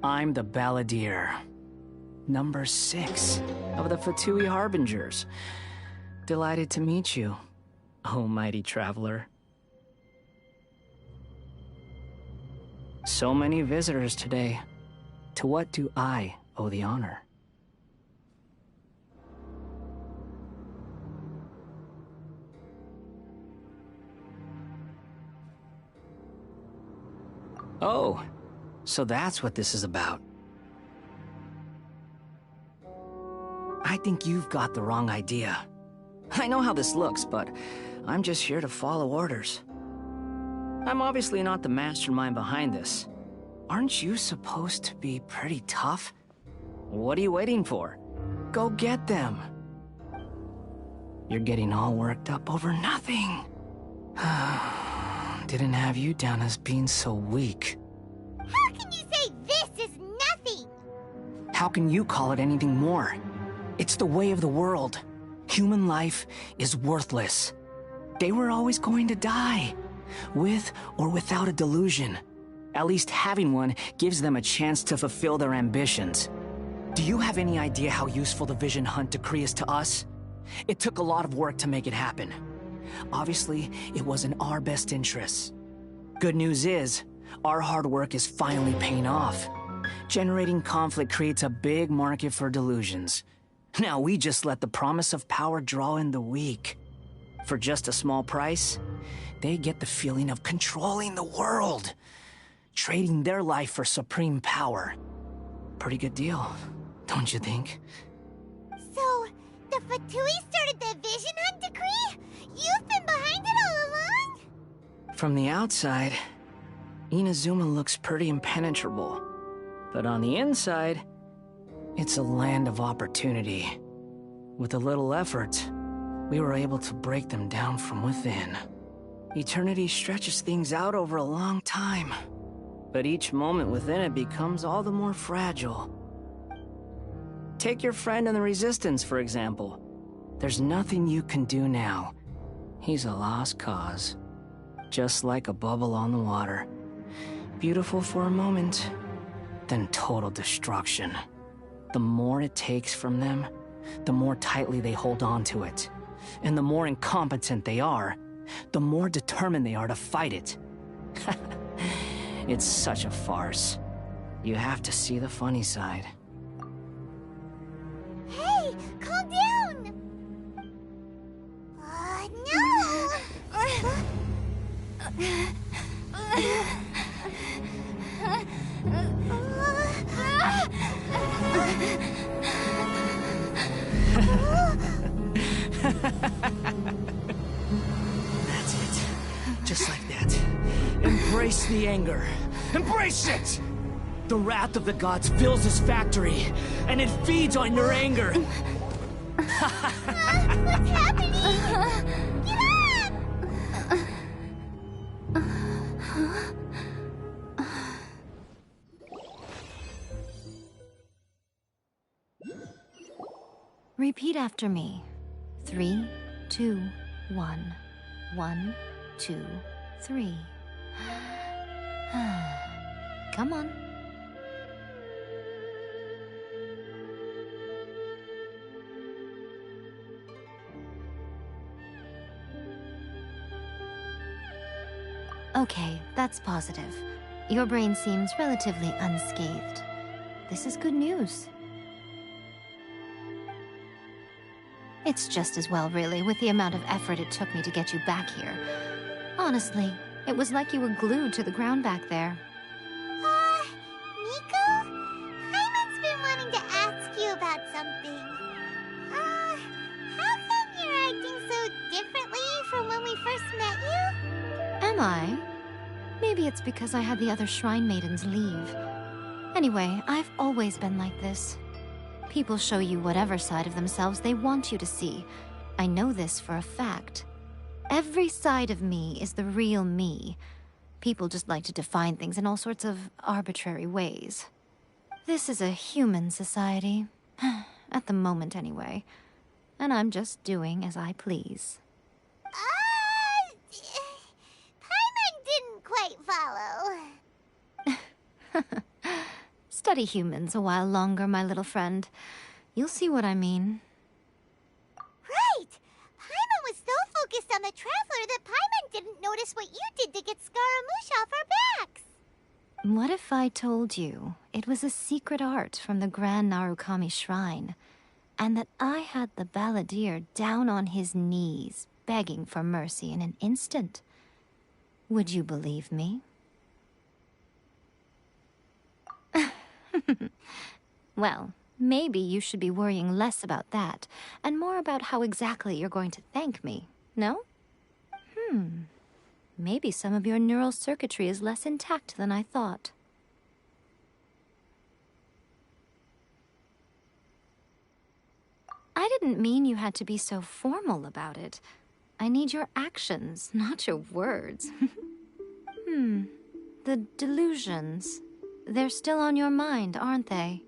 I'm the Balladeer. Number 6 of the Fatui Harbingers. Delighted to meet you, oh mighty traveler. So many visitors today. To what do I owe the honor? Oh, so that's what this is about. I think you've got the wrong idea. I know how this looks, but I'm just here to follow orders. I'm obviously not the mastermind behind this. Aren't you supposed to be pretty tough? What are you waiting for? Go get them. You're getting all worked up over nothing. Didn't have you down as being so weak. How can you say this is nothing? How can you call it anything more? It's the way of the world. Human life is worthless. They were always going to die, with or without a delusion. At least having one gives them a chance to fulfill their ambitions. Do you have any idea how useful the Vision Hunt decree is to us? It took a lot of work to make it happen. Obviously, it was in our best interests. Good news is, our hard work is finally paying off. Generating conflict creates a big market for delusions. Now we just let the promise of power draw in the weak. For just a small price, they get the feeling of controlling the world. Trading their life for supreme power. Pretty good deal, don't you think? So, the Fatui started the Vision Hunt decree? You've been behind it all along? From the outside, Inazuma looks pretty impenetrable. But on the inside, it's a land of opportunity. With a little effort, we were able to break them down from within. Eternity stretches things out over a long time, but each moment within it becomes all the more fragile. Take your friend in the Resistance, for example. There's nothing you can do now. He's a lost cause. Just like a bubble on the water. Beautiful for a moment, then total destruction. The more it takes from them, the more tightly they hold on to it. And the more incompetent they are, the more determined they are to fight it. It's such a farce. You have to see the funny side. Hey, calm down! No! That's it. Just like that. Embrace the anger. Embrace it! The wrath of the gods fills this factory, and it feeds on your anger. What's happening? Get up! Repeat after me. 3, 2, 1. 1, 2, 3. Come on. Okay, that's positive. Your brain seems relatively unscathed. This is good news. It's just as well, really, with the amount of effort it took me to get you back here. Honestly, it was like you were glued to the ground back there. Nico? Hyman's been wanting to ask you about something. How come you're acting so differently from when we first met you? Am I? Maybe it's because I had the other Shrine Maidens leave. Anyway, I've always been like this. People show you whatever side of themselves they want you to see. I know this for a fact. Every side of me is the real me. People just like to define things in all sorts of arbitrary ways. This is a human society. At the moment, anyway. And I'm just doing as I please. Paimon didn't quite follow. Study humans a while longer, my little friend. You'll see what I mean. Right! Paimon was so focused on the Traveler that Paimon didn't notice what you did to get Scaramouche off our backs. What if I told you it was a secret art from the Grand Narukami Shrine, and that I had the balladeer down on his knees, begging for mercy in an instant? Would you believe me? Well, maybe you should be worrying less about that, and more about how exactly you're going to thank me, no? Maybe some of your neural circuitry is less intact than I thought. I didn't mean you had to be so formal about it. I need your actions, not your words. The delusions. They're still on your mind, aren't they?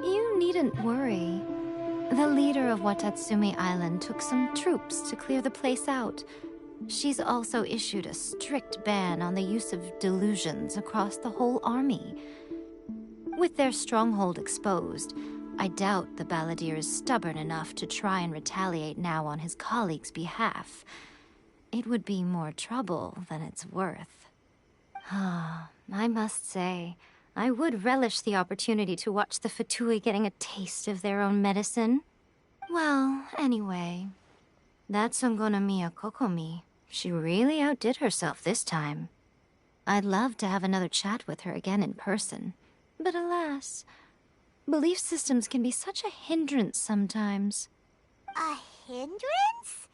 You needn't worry. The leader of Watatsumi Island took some troops to clear the place out. She's also issued a strict ban on the use of delusions across the whole army. With their stronghold exposed, I doubt the balladeer is stubborn enough to try and retaliate now on his colleagues' behalf. It would be more trouble than it's worth. I must say, I would relish the opportunity to watch the Fatui getting a taste of their own medicine. Well, anyway, that Songonomiya Kokomi, she really outdid herself this time. I'd love to have another chat with her again in person, but alas, belief systems can be such a hindrance sometimes. A hindrance?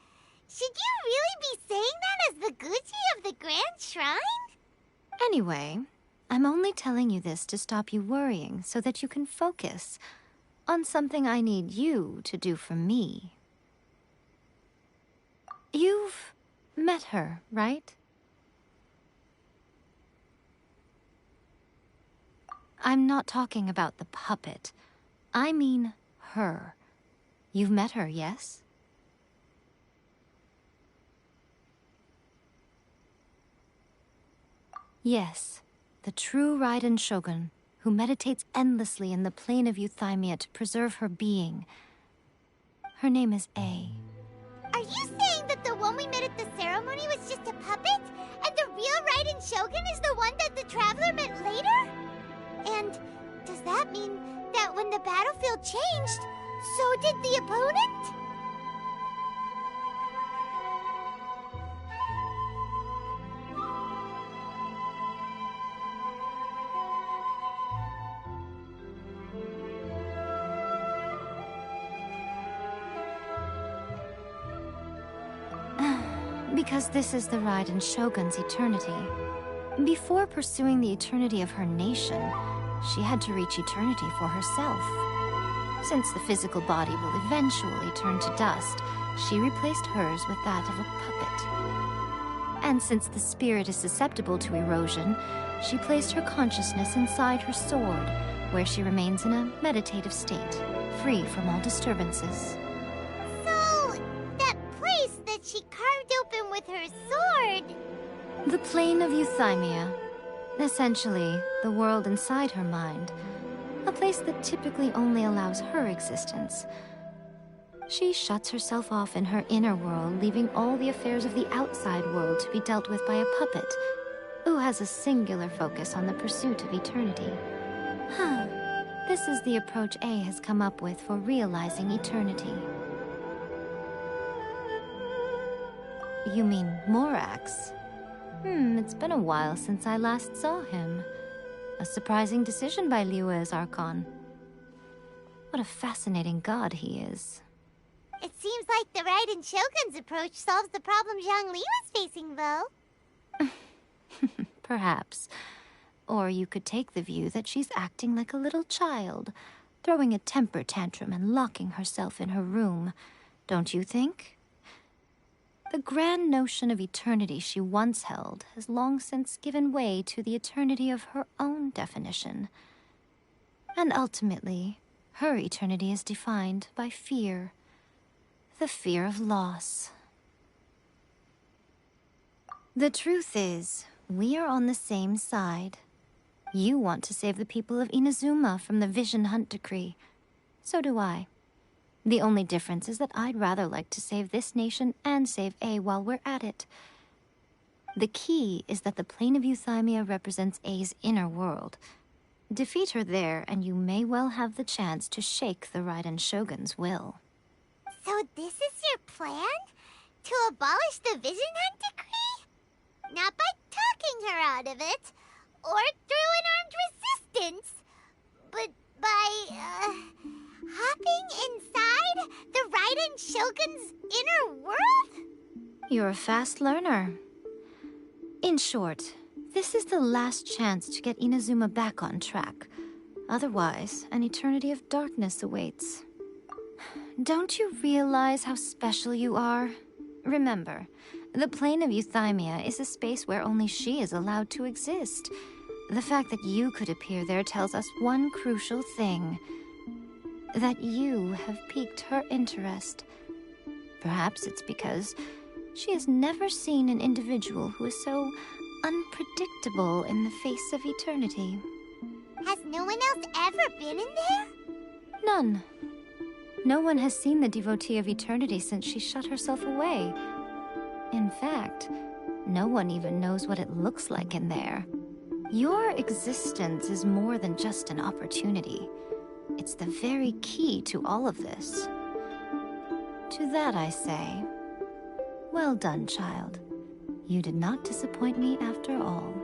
Should you really be saying that as the Gucci of the Grand Shrine? Anyway, I'm only telling you this to stop you worrying so that you can focus on something I need you to do for me. You've met her, right? I'm not talking about the puppet. I mean her. You've met her, yes? Yes, the true Raiden Shogun, who meditates endlessly in the plane of Euthymia to preserve her being. Her name is A. Are you saying that the one we met at the ceremony was just a puppet? And the real Raiden Shogun is the one that the Traveler met later? And does that mean that when the battlefield changed, so did the opponent? Because this is the Raiden Shogun's eternity. Before pursuing the eternity of her nation, she had to reach eternity for herself. Since the physical body will eventually turn to dust, she replaced hers with that of a puppet. And since the spirit is susceptible to erosion, she placed her consciousness inside her sword, where she remains in a meditative state, free from all disturbances. So, that place that she The plane of euthymia. Essentially, the world inside her mind. A place that typically only allows her existence. She shuts herself off in her inner world, leaving all the affairs of the outside world to be dealt with by a puppet, who has a singular focus on the pursuit of eternity. Huh. This is the approach A has come up with for realizing eternity. You mean Morax? It's been a while since I last saw him. A surprising decision by Liyue's Archon. What a fascinating god he is. It seems like the Raiden Shogun's approach solves the problem Zhang Li was facing, though. Perhaps. Or you could take the view that she's acting like a little child, throwing a temper tantrum and locking herself in her room. Don't you think? The grand notion of eternity she once held has long since given way to the eternity of her own definition. And ultimately, her eternity is defined by fear. The fear of loss. The truth is, we are on the same side. You want to save the people of Inazuma from the Vision Hunt decree. So do I. The only difference is that I'd rather like to save this nation and save A while we're at it. The key is that the plane of euthymia represents A's inner world. Defeat her there, and you may well have the chance to shake the Raiden Shogun's will. So this is your plan? To abolish the Vision Hunt decree? Not by talking her out of it, or through an armed resistance, but by, hopping inside the Raiden Shogun's inner world? You're a fast learner. In short, this is the last chance to get Inazuma back on track. Otherwise, an eternity of darkness awaits. Don't you realize how special you are? Remember, the plane of euthymia is a space where only she is allowed to exist. The fact that you could appear there tells us one crucial thing. That you have piqued her interest. Perhaps it's because she has never seen an individual who is so unpredictable in the face of eternity. Has no one else ever been in there? None. No one has seen the devotee of eternity since she shut herself away. In fact, no one even knows what it looks like in there. Your existence is more than just an opportunity. It's the very key to all of this. To that I say, well done, child. You did not disappoint me after all.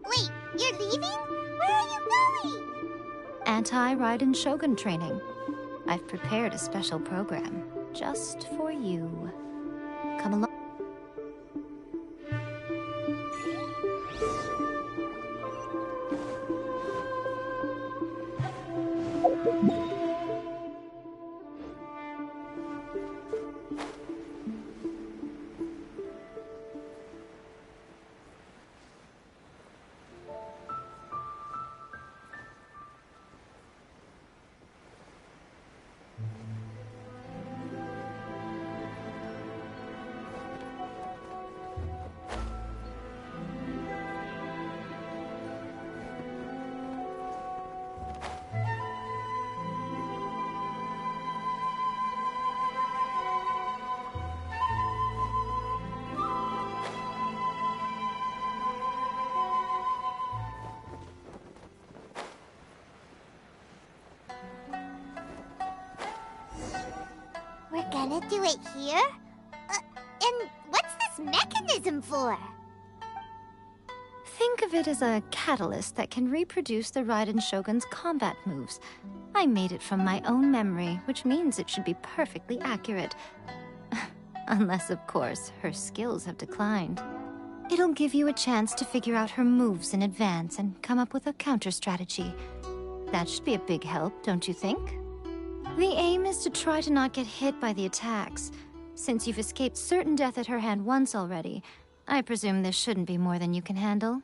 Wait, you're leaving? Where are you going? Anti-Raiden Shogun training. I've prepared a special program just for you. Come along. We're gonna do it here? And what's this mechanism for? Think of it as a catalyst that can reproduce the Raiden Shogun's combat moves. I made it from my own memory, which means it should be perfectly accurate. Unless, of course, her skills have declined. It'll give you a chance to figure out her moves in advance and come up with a counter-strategy. That should be a big help, don't you think? The aim is to try to not get hit by the attacks. Since you've escaped certain death at her hand once already, I presume this shouldn't be more than you can handle.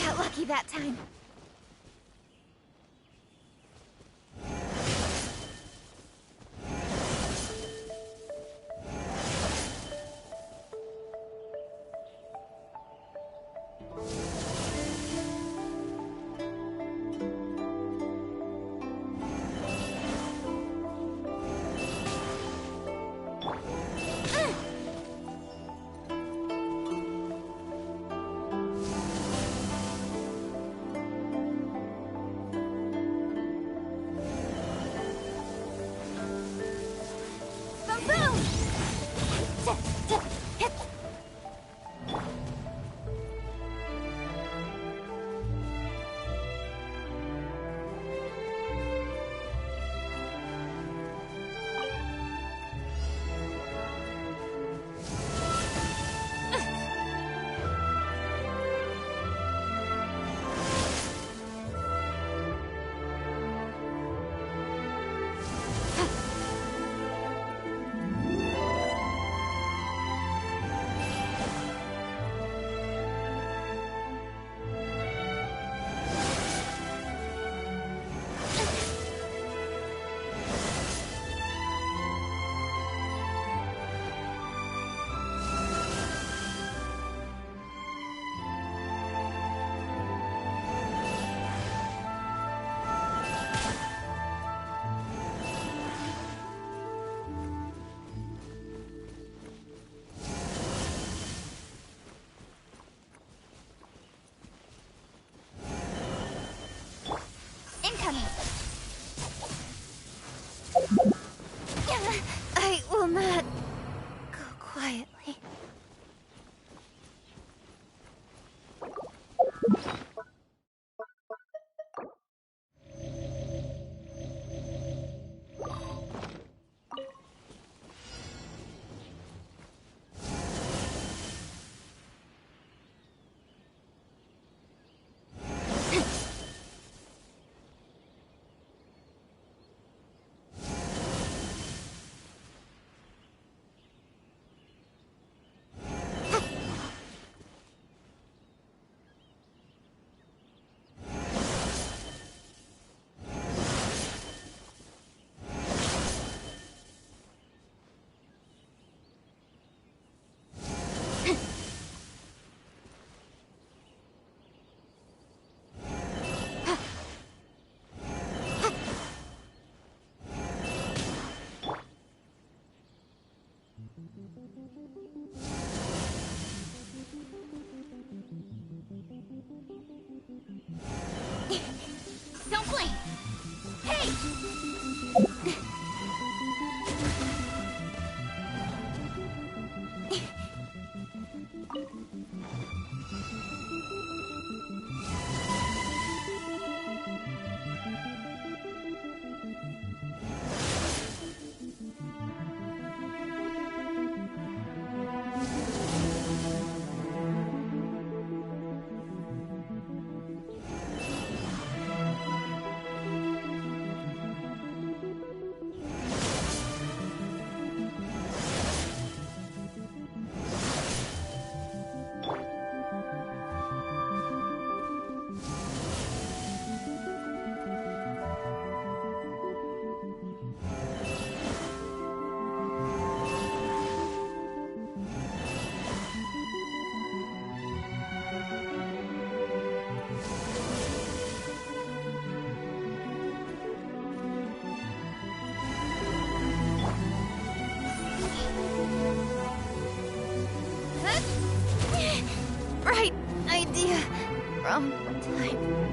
Got lucky that time. I will not go quietly. from time.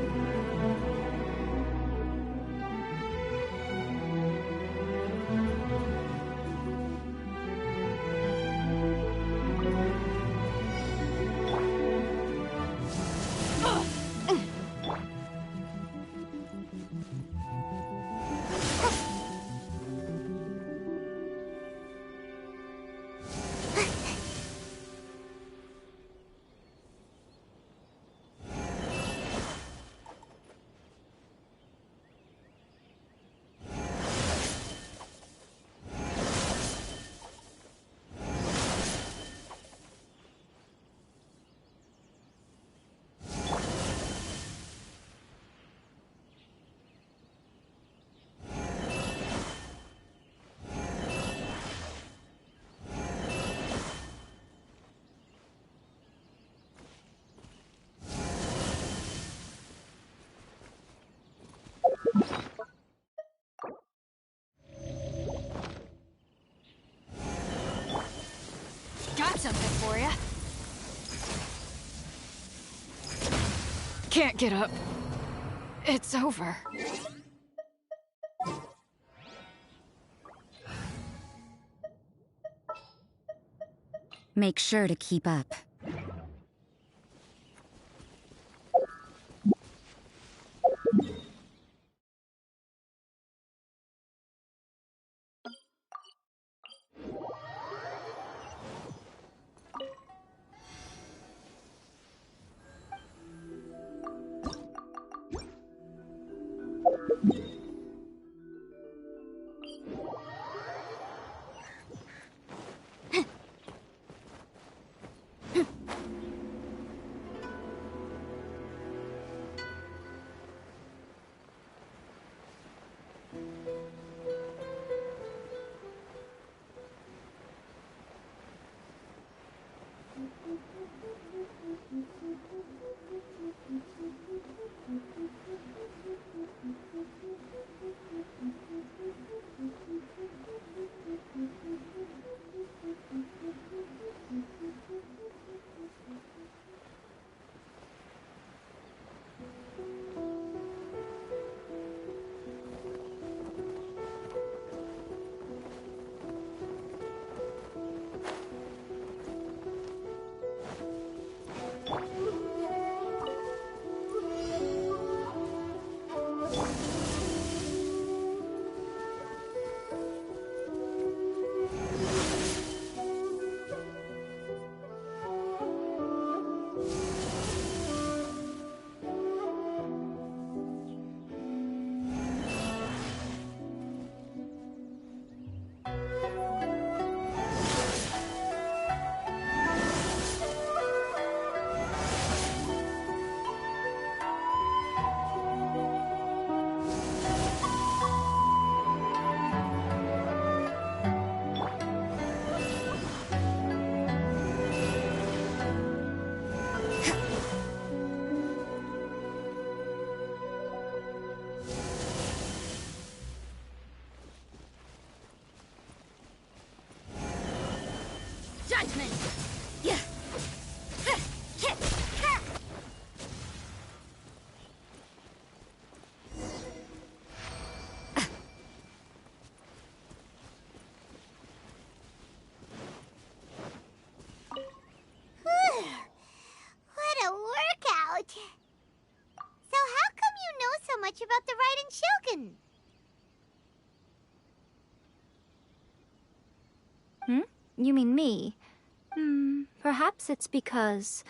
Got something for you. Can't get up. It's over. Make sure to keep up. Judgment! Yeah. What a workout! So how come you know so much about the Raiden Shogun? You mean me? Perhaps it's because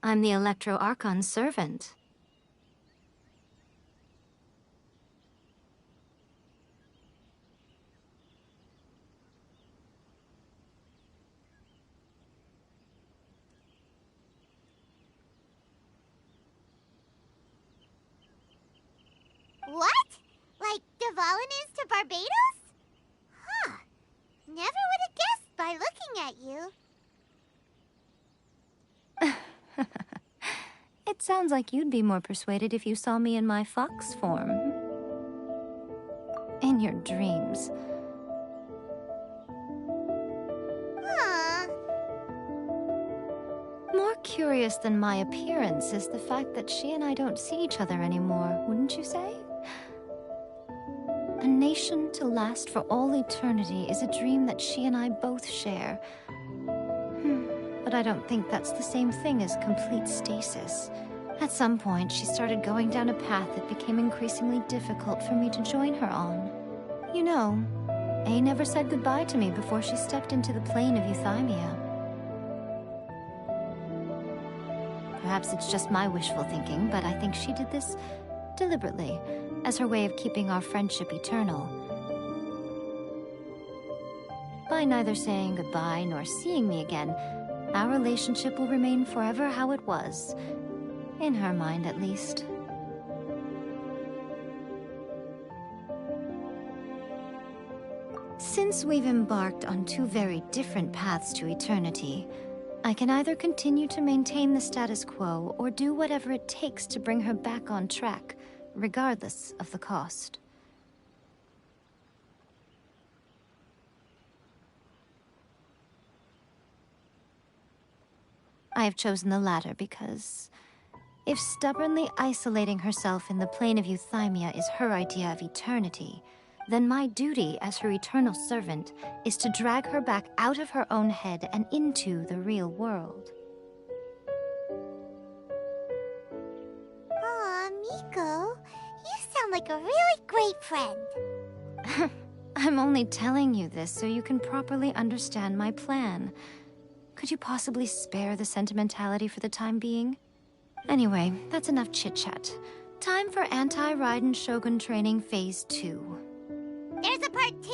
I'm the Electro Archon's servant. What? Like Devalin is to Barbados? Huh. Never would have guessed by looking at you. It sounds like you'd be more persuaded if you saw me in my fox form. In your dreams. Huh. More curious than my appearance is the fact that she and I don't see each other anymore, wouldn't you say? A nation to last for all eternity is a dream that she and I both share. But I don't think that's the same thing as complete stasis. At some point, she started going down a path that became increasingly difficult for me to join her on. You know, A never said goodbye to me before she stepped into the plane of euthymia. Perhaps it's just my wishful thinking, but I think she did this deliberately, as her way of keeping our friendship eternal. By neither saying goodbye nor seeing me again, our relationship will remain forever how it was. In her mind, at least. Since we've embarked on two very different paths to eternity, I can either continue to maintain the status quo or do whatever it takes to bring her back on track, regardless of the cost. I have chosen the latter because if stubbornly isolating herself in the plane of euthymia is her idea of eternity, then my duty as her eternal servant is to drag her back out of her own head and into the real world. Aw, Miko, you sound like a really great friend. I'm only telling you this so you can properly understand my plan. Could you possibly spare the sentimentality for the time being? Anyway, that's enough chit-chat. Time for Anti-Raiden Shogun Training Phase 2. There's a part 2?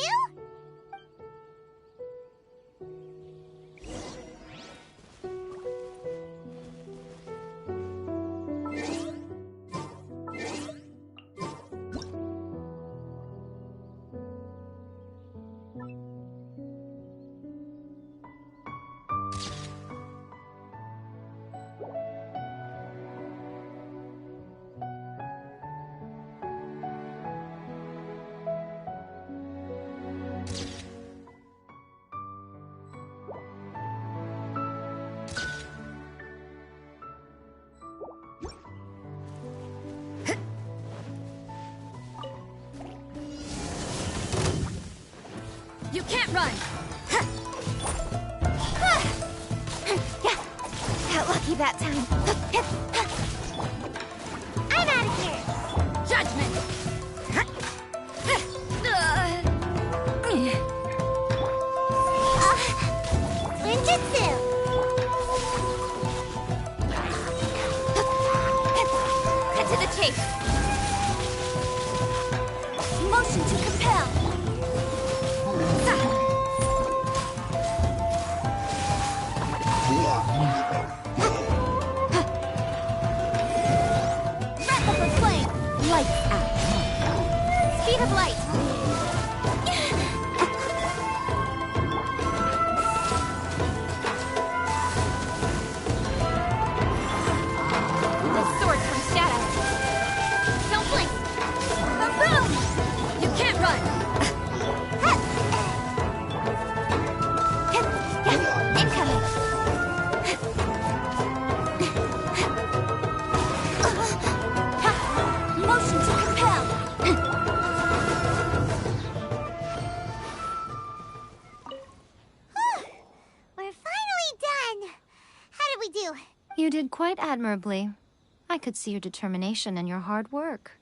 You can't run! Got lucky that time. I'm out of here. Judgment! Ninjutsu. Cut to the chase! Motion to compel. Wrap up a flame! Lights out. Speed of light! The sword comes shadow! Don't blink! Boom! You can't run! Incoming. Motion to compel. We're finally done. How did we do? You did quite admirably. I could see your determination and your hard work.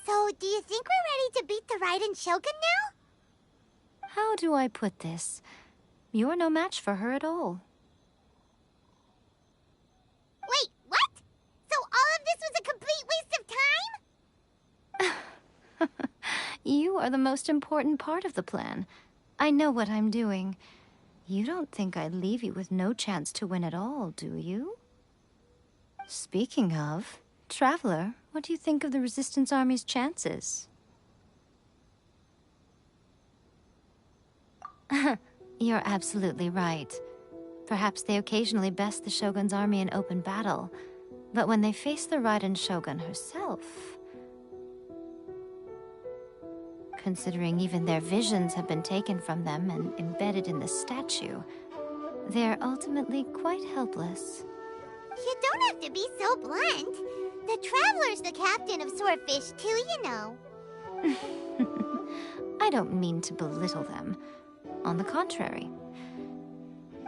So, do you think we're ready to beat the Raiden Shogun now? How do I put this? You're no match for her at all. Wait, what? So all of this was a complete waste of time? You are the most important part of the plan. I know what I'm doing. You don't think I'd leave you with no chance to win at all, do you? Speaking of, Traveler, what do you think of the Resistance Army's chances? You're absolutely right. Perhaps they occasionally best the Shogun's army in open battle, but when they face the Raiden Shogun herself... Considering even their visions have been taken from them and embedded in the statue, they're ultimately quite helpless. You don't have to be so blunt. The Traveler's the captain of Swordfish too, you know. I don't mean to belittle them. On the contrary.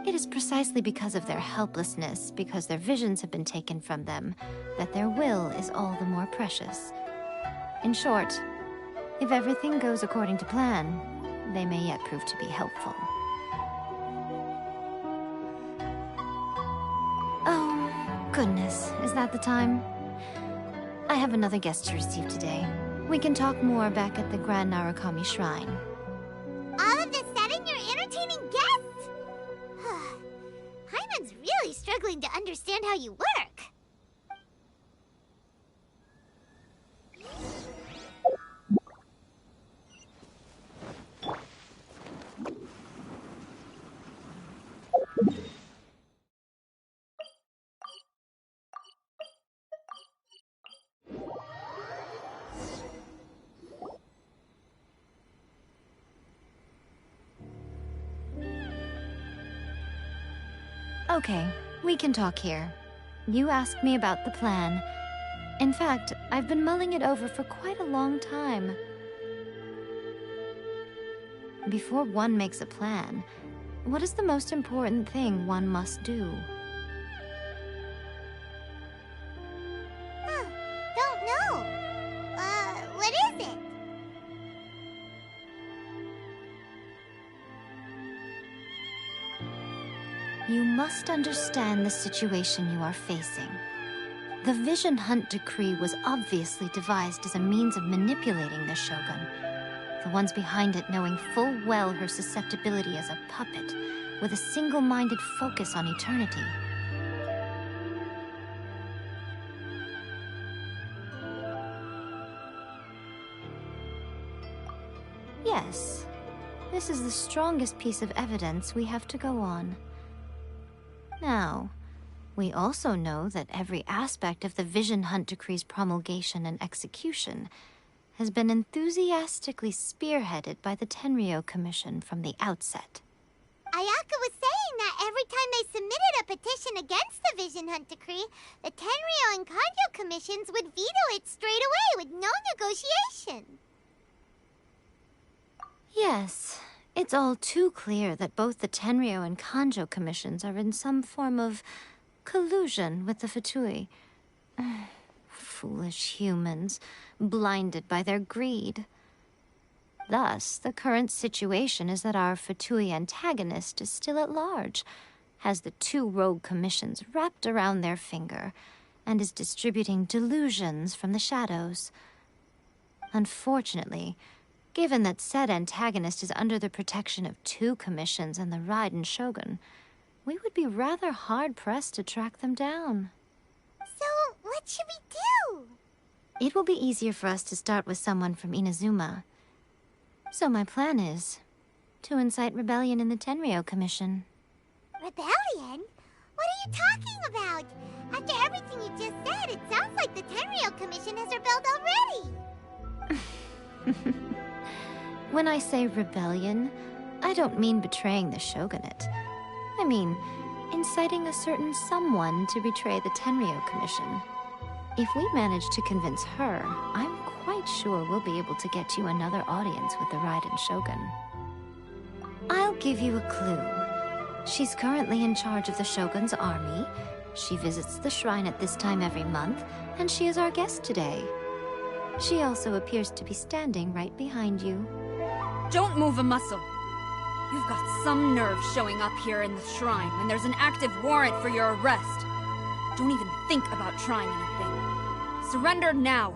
It is precisely because of their helplessness, because their visions have been taken from them, that their will is all the more precious. In short, if everything goes according to plan, they may yet prove to be helpful. Oh, goodness, is that the time? I have another guest to receive today. We can talk more back at the Grand Narukami Shrine. All of a sudden, you're entertaining guests? Hyman's really struggling to understand how you work. Okay, we can talk here. You asked me about the plan. In fact, I've been mulling it over for quite a long time. Before one makes a plan, what is the most important thing one must do? Don't know. What is it? You must understand the situation you are facing. The Vision Hunt Decree was obviously devised as a means of manipulating the Shogun, the ones behind it knowing full well her susceptibility as a puppet, with a single-minded focus on eternity. Yes, this is the strongest piece of evidence we have to go on. Now, we also know that every aspect of the Vision Hunt Decree's promulgation and execution has been enthusiastically spearheaded by the Tenryou Commission from the outset. Ayaka was saying that every time they submitted a petition against the Vision Hunt Decree, the Tenryou and Kanjo commissions would veto it straight away with no negotiation. Yes, it's all too clear that both the Tenryou and Kanjo commissions are in some form of collusion with the Fatui. Foolish humans, blinded by their greed. Thus, the current situation is that our Fatui antagonist is still at large, has the two rogue commissions wrapped around their finger, and is distributing delusions from the shadows. Unfortunately, given that said antagonist is under the protection of two commissions and the Raiden Shogun, we would be rather hard-pressed to track them down. So, what should we do? It will be easier for us to start with someone from Inazuma. So my plan is to incite rebellion in the Tenryou Commission. Rebellion? What are you talking about? After everything you just said, it sounds like the Tenryou Commission has rebelled already. When I say rebellion, I don't mean betraying the shogunate. I mean inciting a certain someone to betray the Tenryou Commission. If we manage to convince her, I'm quite sure we'll be able to get you another audience with the Raiden Shogun. I'll give you a clue. She's currently in charge of the Shogun's army. She visits the shrine at this time every month, and she is our guest today. She also appears to be standing right behind you. Don't move a muscle. You've got some nerve showing up here in the shrine when there's an active warrant for your arrest. Don't even think about trying anything. Surrender now.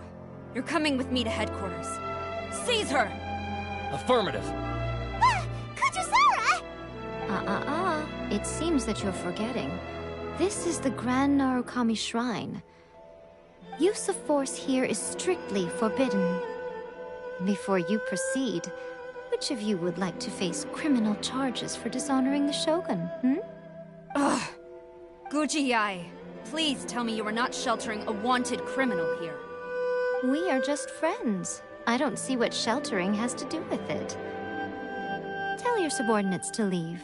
You're coming with me to headquarters. Seize her! Affirmative. Kujusara! It seems that you're forgetting. This is the Grand Narukami Shrine. Use of force here is strictly forbidden. Before you proceed, which of you would like to face criminal charges for dishonoring the Shogun, Ugh! Guji-ai, please tell me you are not sheltering a wanted criminal here. We are just friends. I don't see what sheltering has to do with it. Tell your subordinates to leave.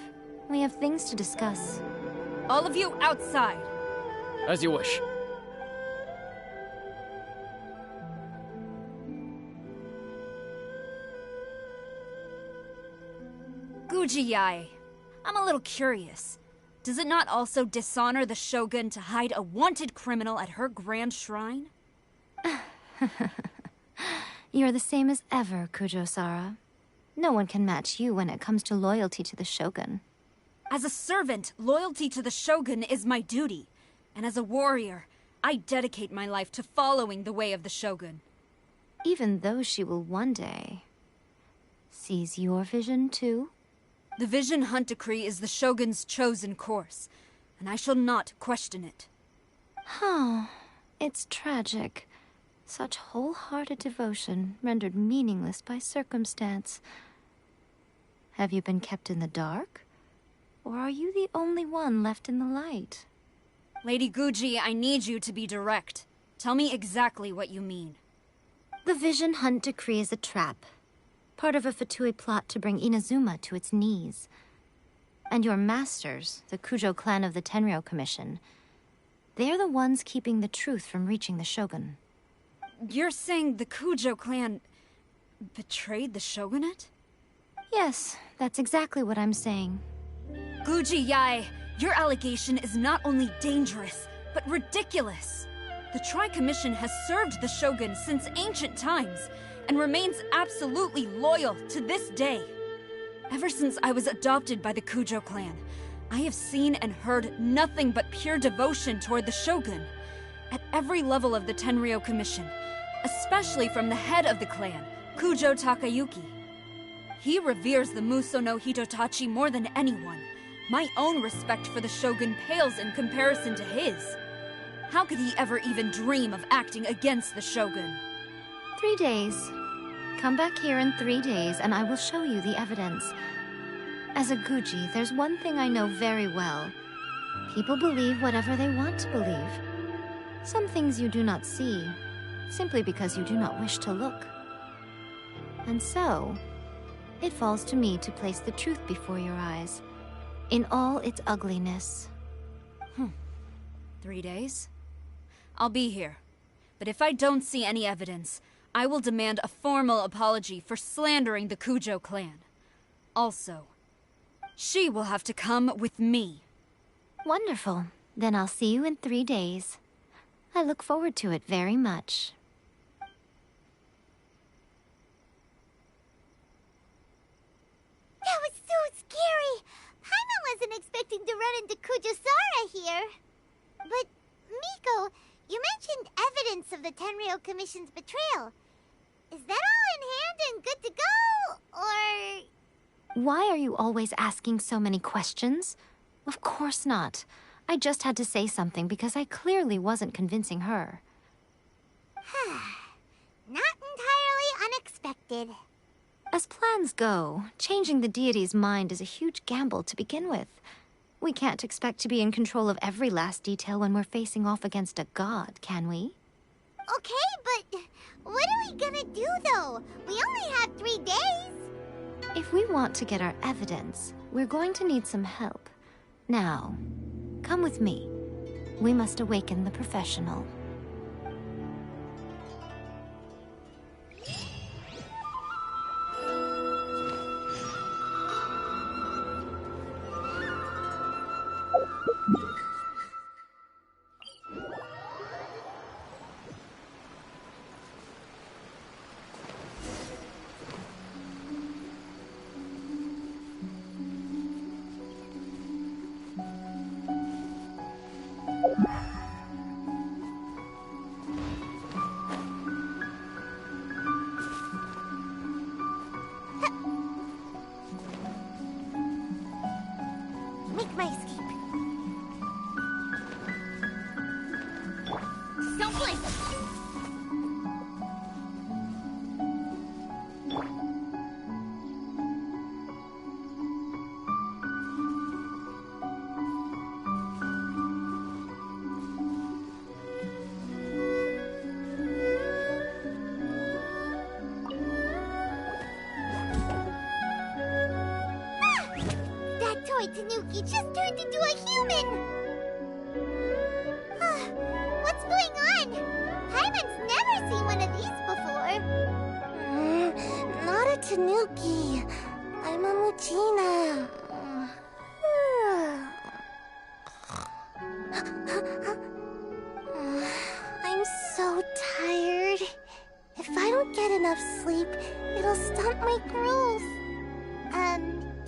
We have things to discuss. All of you outside. As you wish. Yeeeeee, I'm a little curious. Does it not also dishonor the Shogun to hide a wanted criminal at her grand shrine? You're the same as ever, Kujo-Sara. No one can match you when it comes to loyalty to the Shogun. As a servant, loyalty to the Shogun is my duty. And as a warrior, I dedicate my life to following the way of the Shogun. Even though she will one day seize your vision too? The Vision Hunt Decree is the Shogun's chosen course, and I shall not question it. Oh, it's tragic. Such wholehearted devotion rendered meaningless by circumstance. Have you been kept in the dark? Or are you the only one left in the light? Lady Guji, I need you to be direct. Tell me exactly what you mean. The Vision Hunt Decree is a trap. Part of a Fatui plot to bring Inazuma to its knees. And your masters, the Kujo clan of the Tenryou Commission, they're the ones keeping the truth from reaching the Shogun. You're saying the Kujo clan betrayed the Shogunate? Yes, that's exactly what I'm saying. Yeeeeee, your allegation is not only dangerous, but ridiculous. The Tri-Commission has served the Shogun since ancient times, and remains absolutely loyal to this day. Ever since I was adopted by the Kujo clan, I have seen and heard nothing but pure devotion toward the Shogun. At every level of the Tenryou Commission, especially from the head of the clan, Kujo Takayuki. He reveres the Muso no Hitotachi more than anyone. My own respect for the Shogun pales in comparison to his. How could he ever even dream of acting against the Shogun? 3 days. Come back here in 3 days and I will show you the evidence. As a Guji, there's one thing I know very well. People believe whatever they want to believe. Some things you do not see, simply because you do not wish to look. And so, it falls to me to place the truth before your eyes, in all its ugliness. 3 days? I'll be here. But if I don't see any evidence, I will demand a formal apology for slandering the Kujo clan. Also, she will have to come with me. Wonderful. Then I'll see you in 3 days. I look forward to it very much. That was so scary! Paimon wasn't expecting to run into Kujo-Sara here. But, Miko, you mentioned evidence of the Tenryou Commission's betrayal. Is that all in hand and good to go, or...? Why are you always asking so many questions? Of course not. I just had to say something because I clearly wasn't convincing her. Not entirely unexpected. As plans go, changing the deity's mind is a huge gamble to begin with. We can't expect to be in control of every last detail when we're facing off against a god, can we? Okay, but what are we gonna do, though? We only have 3 days. If we want to get our evidence, we're going to need some help. Now, come with me. We must awaken the professional. Make my escape. Don't blink! That toy to Tanuki just turned into a human! What's going on? Paimon's never seen one of these before. Not a Tanuki. I'm a Muchina. I'm so tired. If I don't get enough sleep, it'll stunt my growth.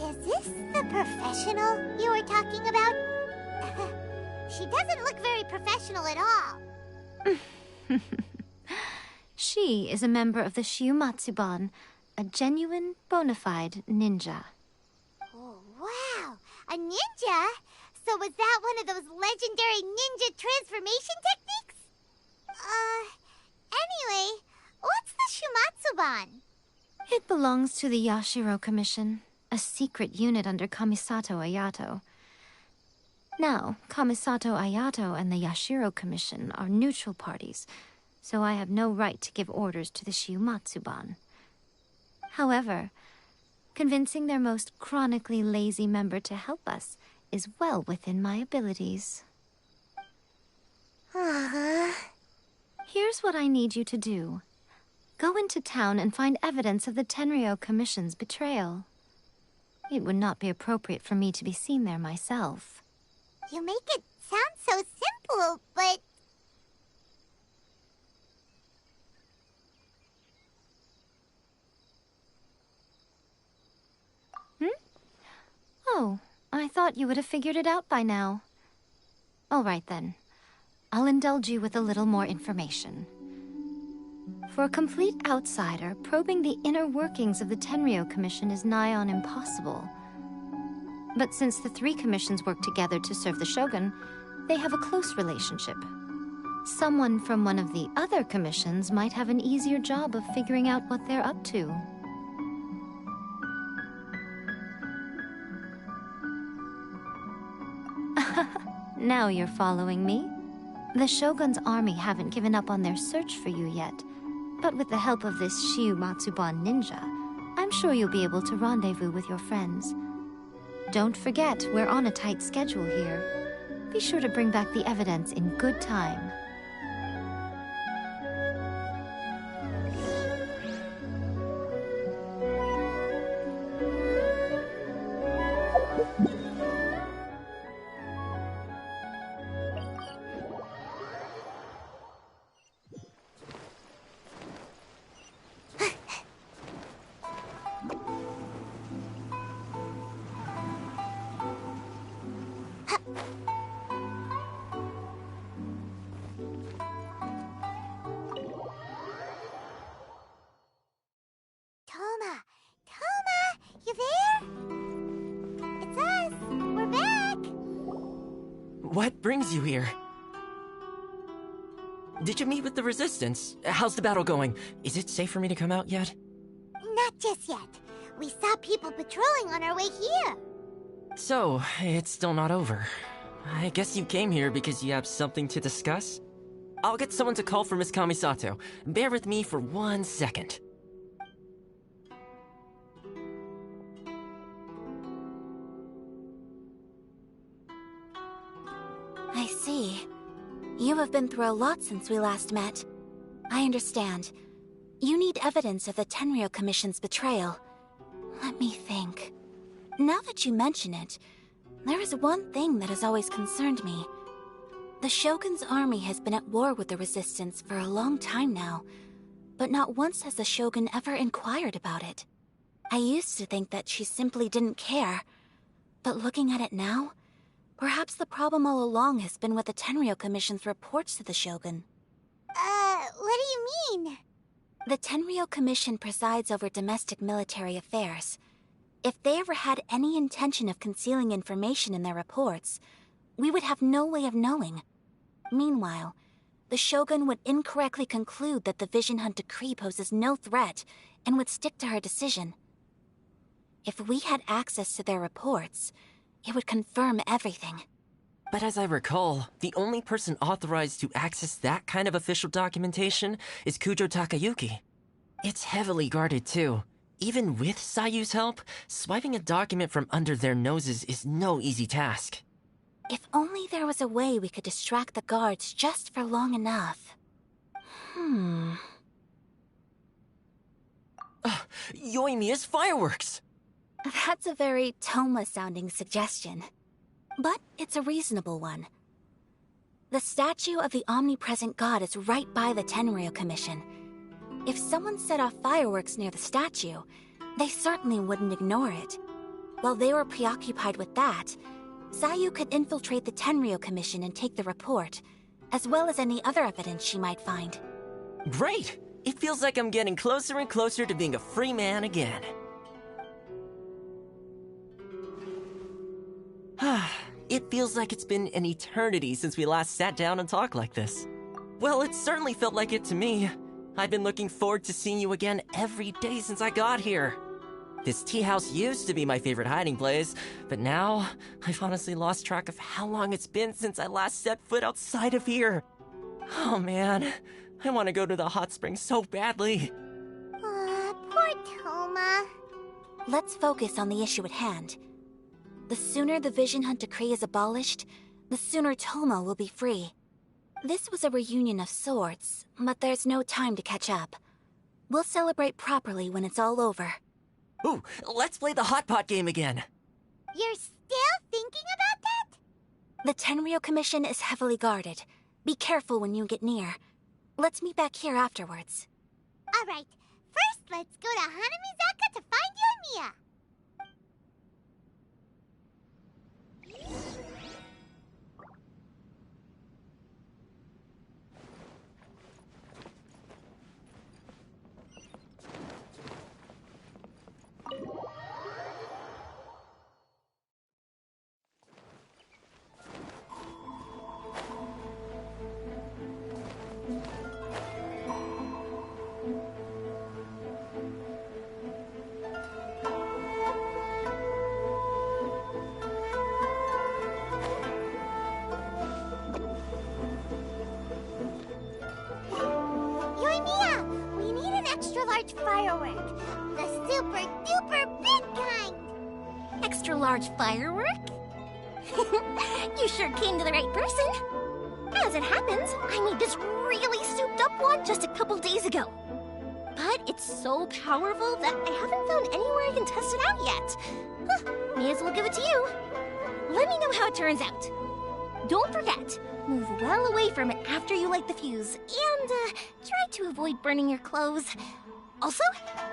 Is this the professional you were talking about? She doesn't look very professional at all. She is a member of the Shiumatsuban, a genuine, bona fide ninja. Oh, wow! A ninja? So was that one of those legendary ninja transformation techniques? Anyway, what's the Shumatsuban? It belongs to the Yashiro Commission, a secret unit under Kamisato Ayato. Now, Kamisato Ayato and the Yashiro Commission are neutral parties, so I have no right to give orders to the Shiumatsuban. However, convincing their most chronically lazy member to help us is well within my abilities. Here's what I need you to do. Go into town and find evidence of the Tenryou Commission's betrayal. It would not be appropriate for me to be seen there myself. You make it sound so simple, but... Oh, I thought you would have figured it out by now. All right then. I'll indulge you with a little more information. For a complete outsider, probing the inner workings of the Tenryou Commission is nigh on impossible. But since the three commissions work together to serve the Shogun, they have a close relationship. Someone from one of the other commissions might have an easier job of figuring out what they're up to. Now you're following me. The Shogun's army haven't given up on their search for you yet, but with the help of this Shiumatsuban ninja, I'm sure you'll be able to rendezvous with your friends. Don't forget, we're on a tight schedule here. Be sure to bring back the evidence in good time. Toma, you there? It's us. We're back. What brings you here? Did you meet with the Resistance? How's the battle going? Is it safe for me to come out yet? Not just yet. We saw people patrolling on our way here. So, it's still not over. I guess you came here because you have something to discuss? I'll get someone to call for Miss Kamisato. Bear with me for 1 second. I see. You have been through a lot since we last met. I understand. You need evidence of the Tenryou Commission's betrayal. Let me think. Now that you mention it, there is one thing that has always concerned me. The Shogun's army has been at war with the Resistance for a long time now, but not once has the Shogun ever inquired about it. I used to think that she simply didn't care, but looking at it now, perhaps the problem all along has been with the Tenryou Commission's reports to the Shogun. What do you mean? The Tenryou Commission presides over domestic military affairs. If they ever had any intention of concealing information in their reports, we would have no way of knowing. Meanwhile, the Shogun would incorrectly conclude that the Vision Hunt decree poses no threat and would stick to her decision. If we had access to their reports, it would confirm everything. But as I recall, the only person authorized to access that kind of official documentation is Kujo Takayuki. It's heavily guarded too. Even with Sayu's help, swiping a document from under their noses is no easy task. If only there was a way we could distract the guards just for long enough. Yoimiya's fireworks! That's a very Toma-sounding suggestion. But it's a reasonable one. The statue of the omnipresent god is right by the Tenryou Commission. If someone set off fireworks near the statue, they certainly wouldn't ignore it. While they were preoccupied with that, Sayu could infiltrate the Tenryou Commission and take the report, as well as any other evidence she might find. Great! It feels like I'm getting closer and closer to being a free man again. It feels like it's been an eternity since we last sat down and talked like this. Well, it certainly felt like it to me. I've been looking forward to seeing you again every day since I got here. This tea house used to be my favorite hiding place, but now I've honestly lost track of how long it's been since I last set foot outside of here. Oh man, I want to go to the hot springs so badly. Poor Toma. Let's focus on the issue at hand. The sooner the Vision Hunt Decree is abolished, the sooner Toma will be free. This was a reunion of sorts, but there's no time to catch up. We'll celebrate properly when it's all over. Ooh, let's play the hot pot game again. You're still thinking about that? The Tenryou Commission is heavily guarded. Be careful when you get near. Let's meet back here afterwards. Alright, first let's go to Hanamizaka to find Yoimiya. Extra-large firework. The super-duper big kind. Extra-large firework? You sure came to the right person. As it happens, I made this really souped-up one just a couple days ago. But it's so powerful that I haven't found anywhere I can test it out yet. May as well give it to you. Let me know how it turns out. Don't forget, move well away from it after you light the fuse, and try to avoid burning your clothes. Also,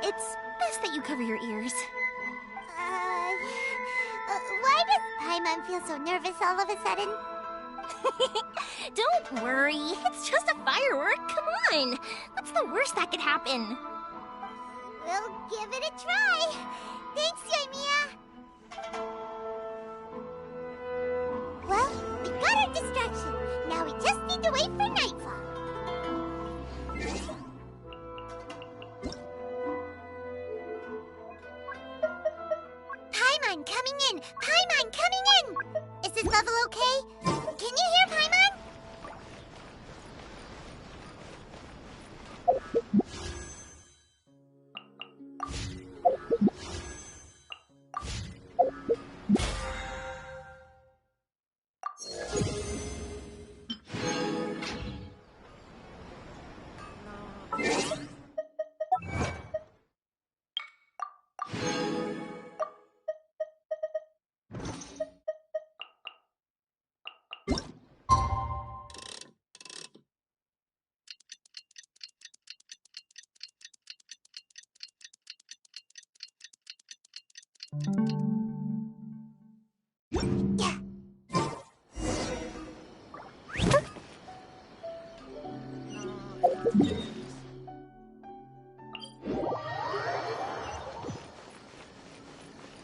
it's best that you cover your ears. Why does Paimon feel so nervous all of a sudden? Don't worry, it's just a firework, come on! What's the worst that could happen? We'll give it a try. Thanks, Yoimiya. Well, we got our distraction. Now we just need to wait for nightfall. Paimon coming in! Paimon coming in! Is this level okay? Can you hear Paimon?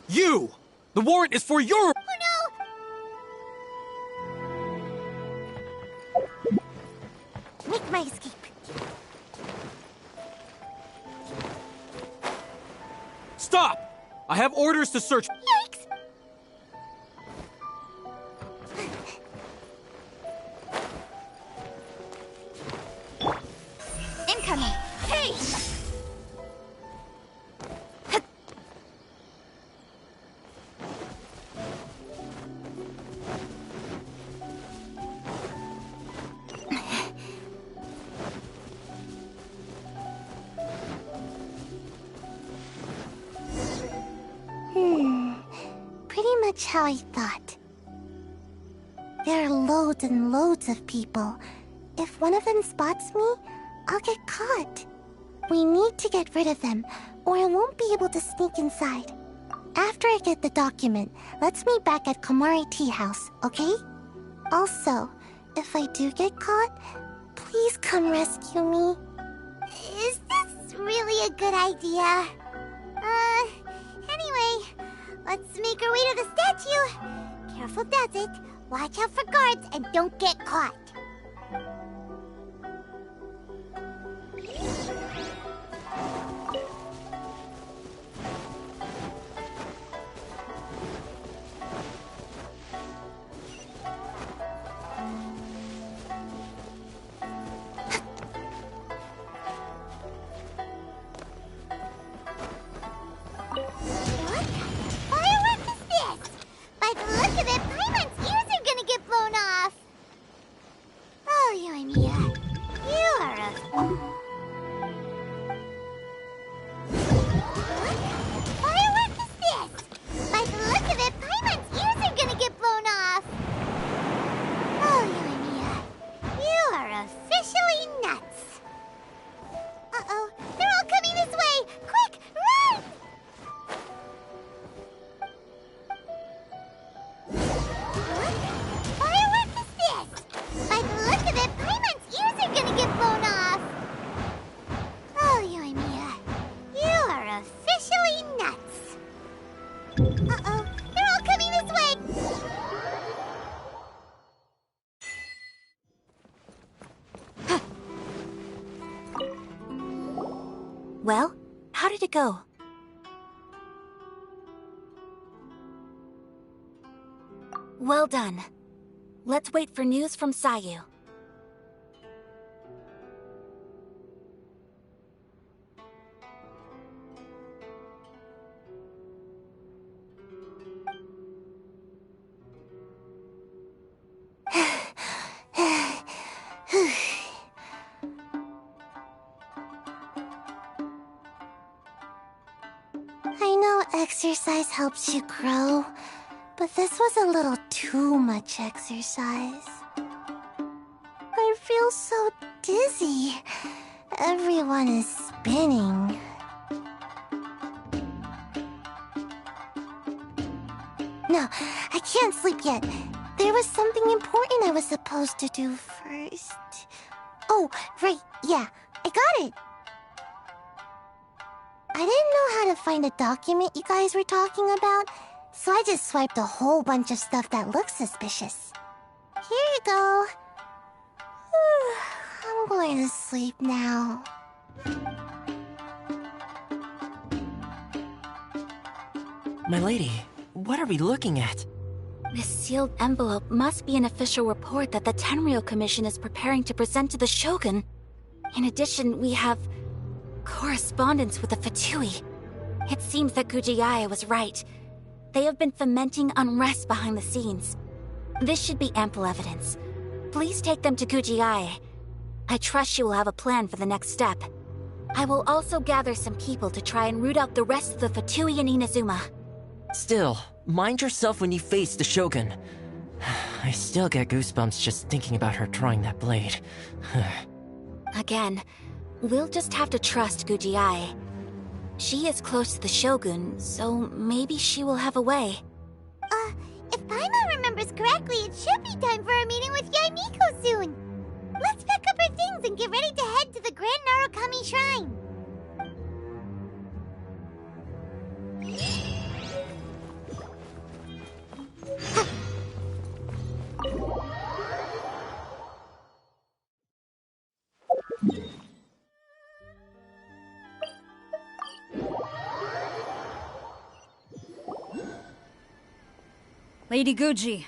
You! The warrant is for your— Make my escape. Stop! I have orders to search— Yikes! Incoming! Hey! much how I thought. There are loads and loads of people. If one of them spots me, I'll get caught. We need to get rid of them, or I won't be able to sneak inside. After I get the document, let's meet back at Komari Tea House, okay? Also, if I do get caught, please come rescue me. Is this really a good idea? Anyway, let's make our way to the statue. Careful does it. Watch out for guards and don't get caught. Well, how did it go? Well done. Let's wait for news from Sayu. I know exercise helps you grow, but this was a little too much exercise. I feel so dizzy. Everyone is spinning. No, I can't sleep yet. There was something important I was supposed to do first. Oh, right, yeah, I got it. I didn't know how to find a document you guys were talking about, so I just swiped a whole bunch of stuff that looks suspicious. Here you go. I'm going to sleep now. My lady, what are we looking at? This sealed envelope must be an official report that the Tenryou Commission is preparing to present to the Shogun. In addition, we have correspondence with the Fatui. It seems that Gujiae was right. They have been fomenting unrest behind the scenes. This should be ample evidence. Please take them to Gujiae. I trust she will have a plan for the next step. I will also gather some people to try and root out the rest of the Fatui in Inazuma. Still, mind yourself when you face the Shogun. I still get goosebumps just thinking about her drawing that blade. Again, we'll just have to trust Gujiae. She is close to the Shogun, so maybe she will have a way. If Paimon remembers correctly, it should be time for a meeting with Yaimiko soon. Let's pack up our things and get ready to head to the Grand Narukami Shrine. Lady Guji,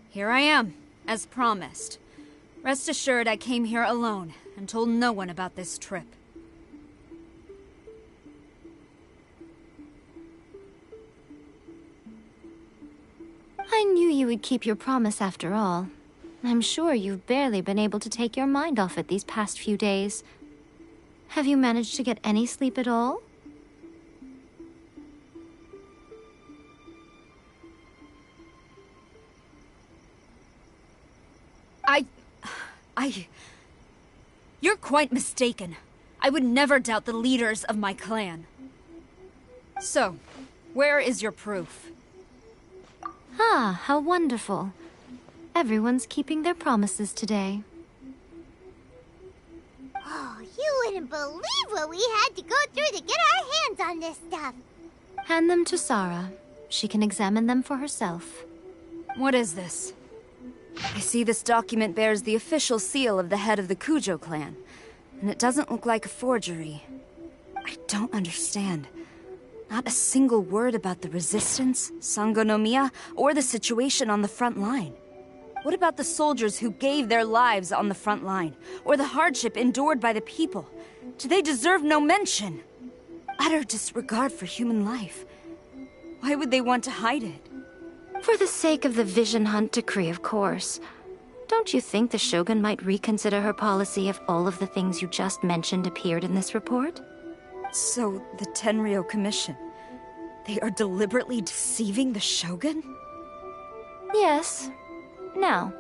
here I am, as promised. Rest assured I came here alone and told no one about this trip. I knew you would keep your promise after all. I'm sure you've barely been able to take your mind off it these past few days. Have you managed to get any sleep at all? You're quite mistaken. I would never doubt the leaders of my clan. So, where is your proof? Ah, how wonderful. Everyone's keeping their promises today. Oh, you wouldn't believe what we had to go through to get our hands on this stuff. Hand them to Sarah. She can examine them for herself. What is this? I see this document bears the official seal of the head of the Kujo clan, and it doesn't look like a forgery. I don't understand. Not a single word about the resistance, Sangonomiya, or the situation on the front line. What about the soldiers who gave their lives on the front line, or the hardship endured by the people? Do they deserve no mention? Utter disregard for human life. Why would they want to hide it? For the sake of the Vision Hunt decree, of course. Don't you think the Shogun might reconsider her policy if all of the things you just mentioned appeared in this report? So, the Tenryou Commission, they are deliberately deceiving the Shogun? Yes. Now,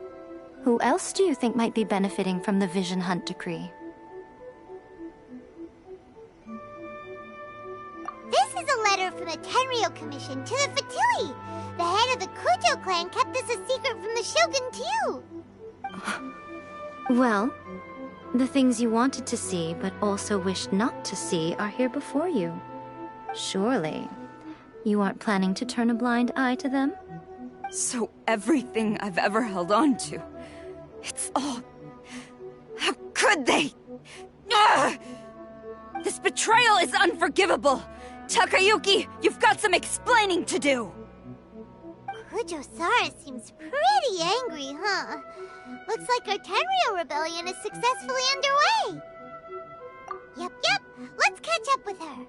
who else do you think might be benefiting from the Vision Hunt decree? This is a letter from the Tenryou Commission to the Fatui. The head of the Kujo clan kept this a secret from the Shogun, too. Well, the things you wanted to see but also wished not to see are here before you. Surely, you aren't planning to turn a blind eye to them? So everything I've ever held on to, it's all... How could they? Ugh! This betrayal is unforgivable! Takayuki, you've got some explaining to do! Kujo-Sara seems pretty angry, huh? Looks like our Tenryou rebellion is successfully underway. Yep. Let's catch up with her.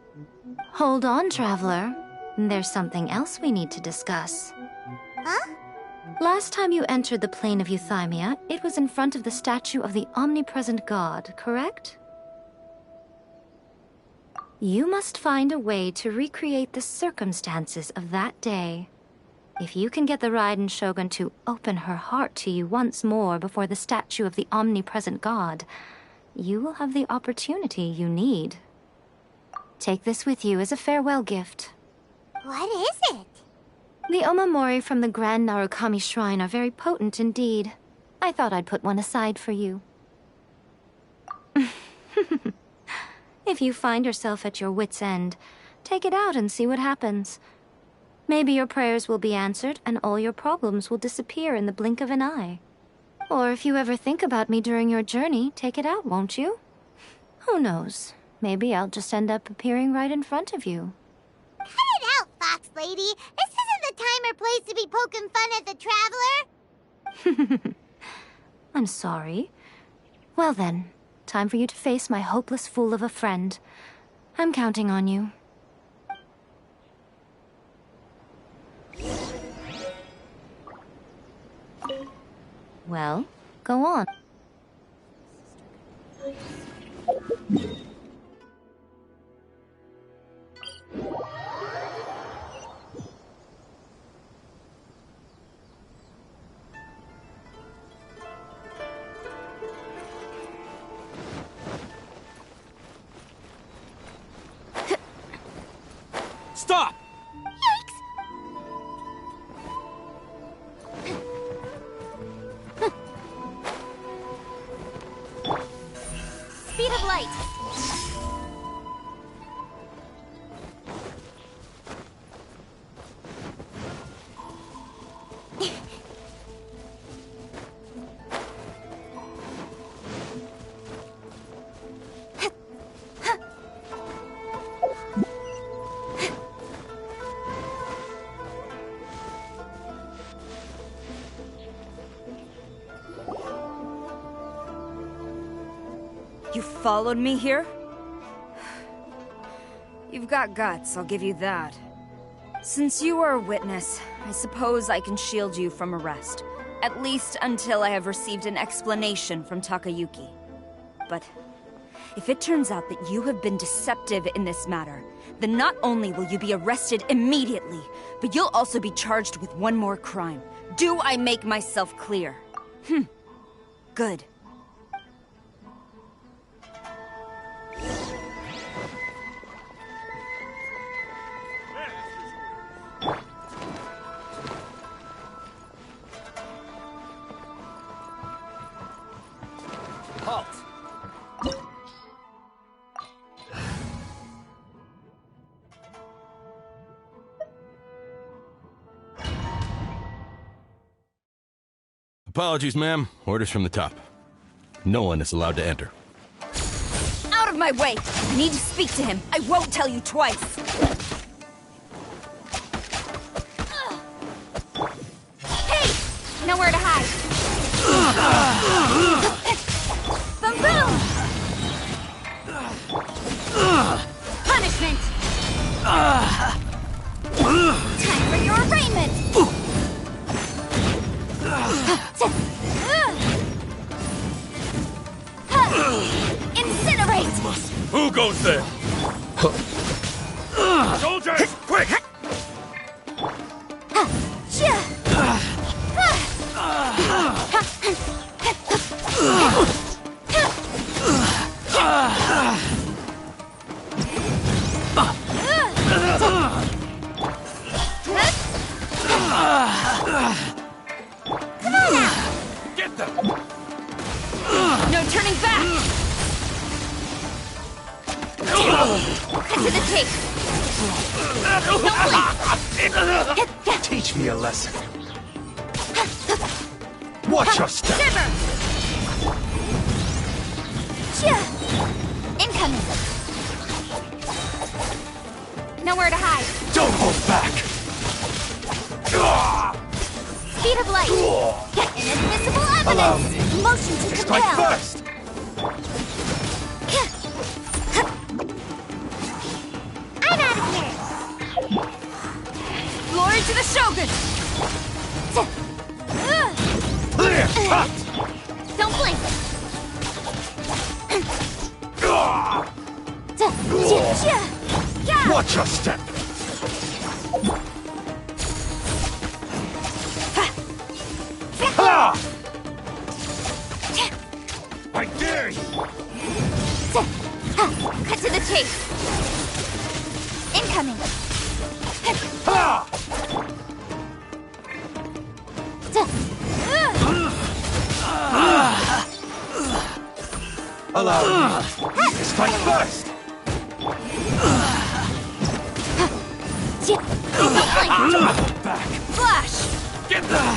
Hold on, Traveler. There's something else we need to discuss. Huh? Last time you entered the plane of Euthymia, it was in front of the statue of the omnipresent god, correct? You must find a way to recreate the circumstances of that day. If you can get the Raiden Shogun to open her heart to you once more before the statue of the omnipresent god, you will have the opportunity you need. Take this with you as a farewell gift. What is it? The omamori from the Grand Narukami Shrine are very potent indeed. I thought I'd put one aside for you. If you find yourself at your wit's end, take it out and see what happens. Maybe your prayers will be answered and all your problems will disappear in the blink of an eye. Or if you ever think about me during your journey, take it out, won't you? Who knows? Maybe I'll just end up appearing right in front of you. Cut it out, Fox Lady! This isn't the time or place to be poking fun at the Traveler! I'm sorry. Well then, time for you to face my hopeless fool of a friend. I'm counting on you. Well, go on. Stop! Speed of light. You followed me here? You've got guts, I'll give you that. Since you are a witness, I suppose I can shield you from arrest. At least until I have received an explanation from Takayuki. But if it turns out that you have been deceptive in this matter, then not only will you be arrested immediately, but you'll also be charged with one more crime. Do I make myself clear? Good. Halt! Apologies, ma'am. Orders from the top. No one is allowed to enter. Out of my way! I need to speak to him. I won't tell you twice. Hey! Nowhere to hide. Boom boom! Punishment! Time for your arraignment! Incinerate! Who goes there? Soldiers, quick! Get them! No turning back! Cut to the chase! Teach me a lesson. Watch your step. Shiver! Incoming! Nowhere to hide! Don't hold back. Speed of light! Inadmissible Allow evidence! me. Motion to Strike compel! first. I'm out of here. Glory to the Shogun! Clear. Cut. Don't blink! Watch your step. Ha! I dare you. Cut to the chase! Incoming! Ha! Allow me. Strike first. Back. Flash! Get them.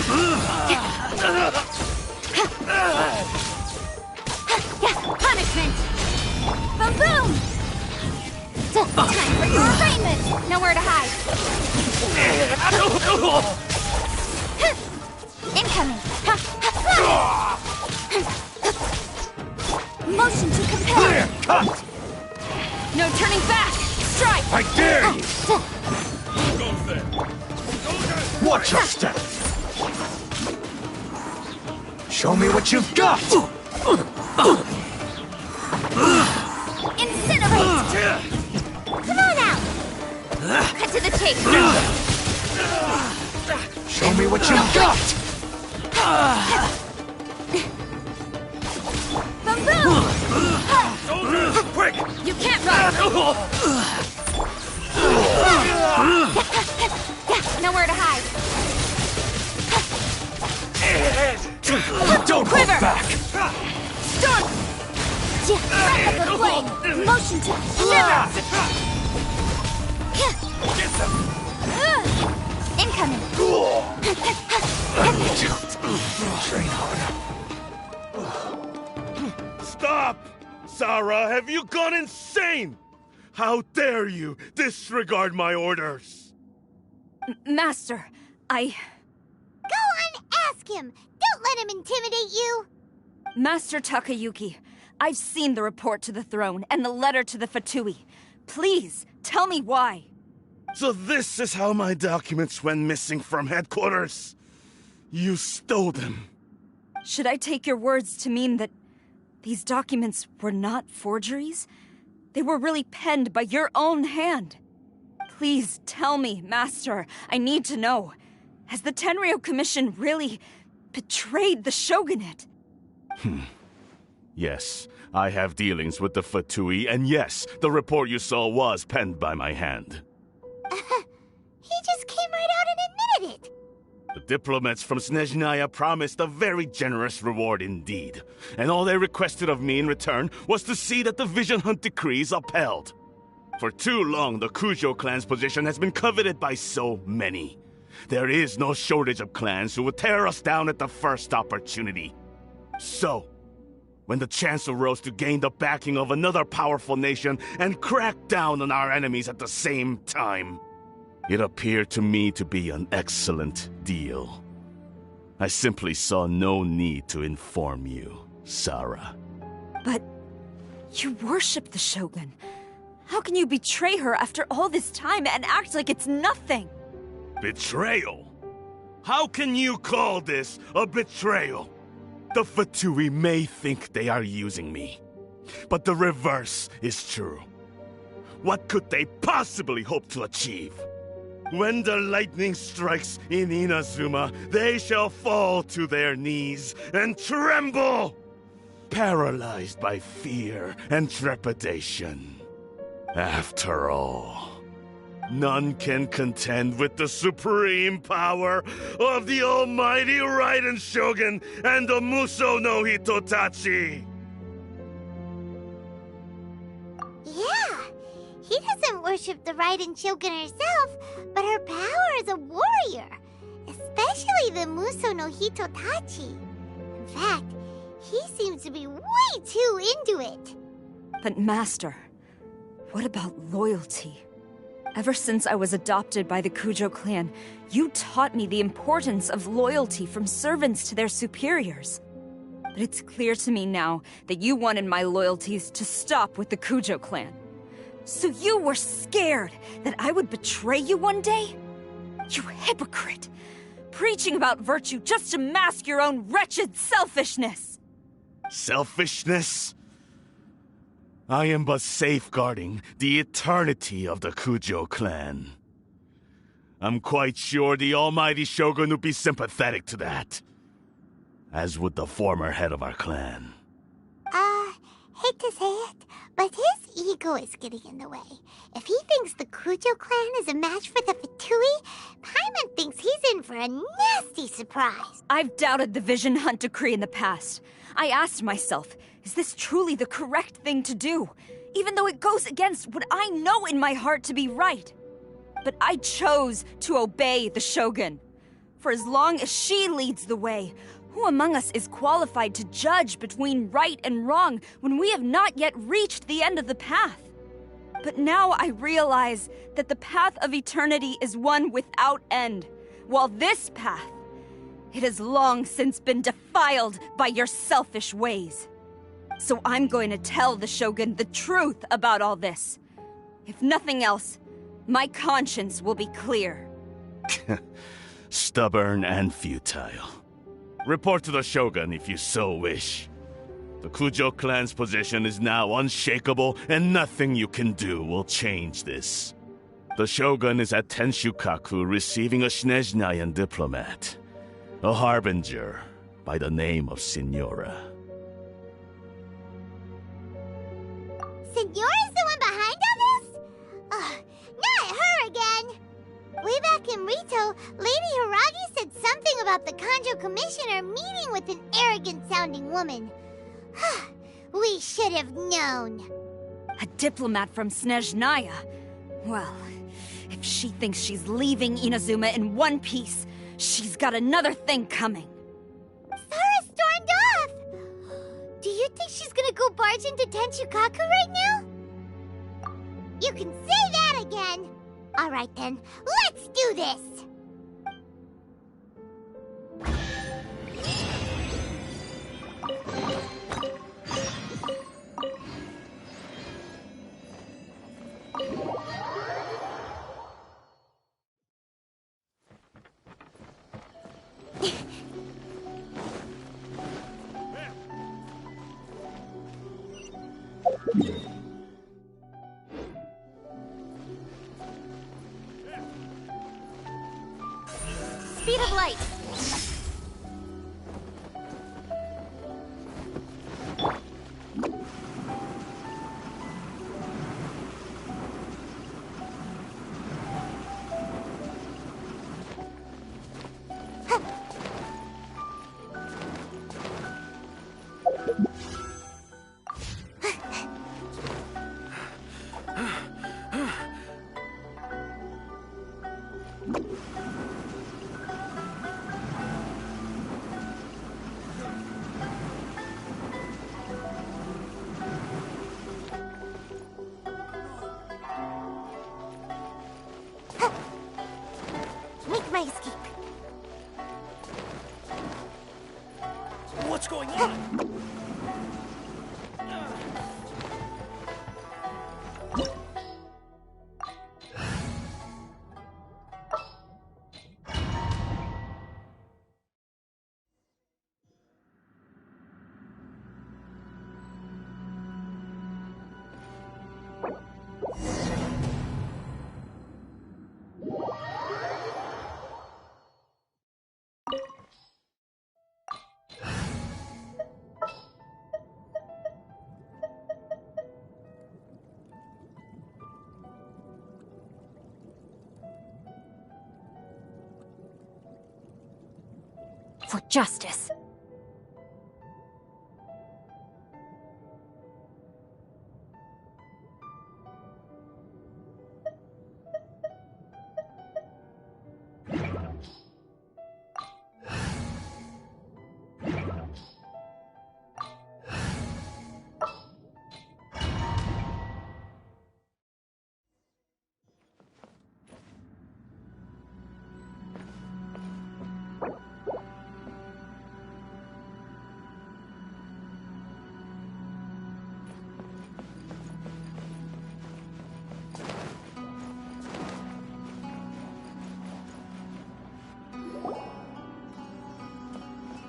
Punishment! Boom boom! Time for your arraignment! Nowhere to hide! Incoming! Motion to compel! Clear. Cut. No turning back! Strike! I dare you. Who goes there? Watch your step. Show me what you've got. Incinerate! Come on out! Cut to the chase! Show me what you've got. Boom boom! Soldiers, quick! You can't run! Nowhere to hide! Don't Quiver. hold back. Storm! Breath of the flame! Motion to shiver! Incoming! Train harder. Stop! Sarah, have you gone insane? How dare you disregard my orders? Master, Go on, ask him. Don't let him intimidate you. Master Takayuki, I've seen the report to the throne and the letter to the Fatui. Please, tell me why. So this is how my documents went missing from headquarters? You stole them. Should I take your words to mean that these documents were not forgeries? They were really penned by your own hand. Please tell me, Master. I need to know. Has the Tenryo Commission really betrayed the Shogunate? Yes, I have dealings with the Fatui, and yes, the report you saw was penned by my hand. He just came right out and admitted it. The diplomats from Snezhnaya promised a very generous reward indeed, and all they requested of me in return was to see that the Vision Hunt decree is upheld. For too long, the Kujo clan's position has been coveted by so many. There is no shortage of clans who would tear us down at the first opportunity. So, when the chance arose to gain the backing of another powerful nation and crack down on our enemies at the same time, it appeared to me to be an excellent deal. I simply saw no need to inform you, Sarah. But you worship the Shogun. How can you betray her after all this time and act like it's nothing? Betrayal? How can you call this a betrayal? The Fatui may think they are using me, but the reverse is true. What could they possibly hope to achieve? When the lightning strikes in Inazuma, they shall fall to their knees and tremble, paralyzed by fear and trepidation. After all, none can contend with the supreme power of the almighty Raiden Shogun and the Muso no Hitotachi! Yeah, he doesn't worship the Raiden Shogun herself, but her power as a warrior, especially the Muso no Hitotachi. In fact, he seems to be way too into it. But Master, what about loyalty? Ever since I was adopted by the Kujo clan, you taught me the importance of loyalty from servants to their superiors. But it's clear to me now that you wanted my loyalties to stop with the Kujo clan. So you were scared that I would betray you one day? You hypocrite! Preaching about virtue just to mask your own wretched selfishness! Selfishness? I am but safeguarding the eternity of the Kujo clan. I'm quite sure the almighty Shogun would be sympathetic to that. As would the former head of our clan. Hate to say it, but his ego is getting in the way. If he thinks the Kujo clan is a match for the Fatui, Paimon thinks he's in for a nasty surprise. I've doubted the Vision Hunt decree in the past. I asked myself, is this truly the correct thing to do? Even though it goes against what I know in my heart to be right. But I chose to obey the Shogun. For as long as she leads the way, who among us is qualified to judge between right and wrong when we have not yet reached the end of the path? But now I realize that the path of eternity is one without end, while this path, it has long since been defiled by your selfish ways. So I'm going to tell the Shogun the truth about all this. If nothing else, my conscience will be clear. Stubborn and futile. Report to the Shogun if you so wish. The Kujo clan's position is now unshakable, and nothing you can do will change this. The Shogun is at Tenshukaku receiving a Snezhnayan diplomat, a harbinger by the name of Signora. Signora's the one behind all this? Ugh, not her again! Way back in Rito, Lady Hiragi said something about the Kanjo Commissioner meeting with an arrogant-sounding woman. We should have known. A diplomat from Snezhnaya? Well, if she thinks she's leaving Inazuma in one piece, she's got another thing coming. Sarah stormed off! Do you think she's gonna go barge into Tenshukaku right now? You can say that again! Alright then, let's do this! justice.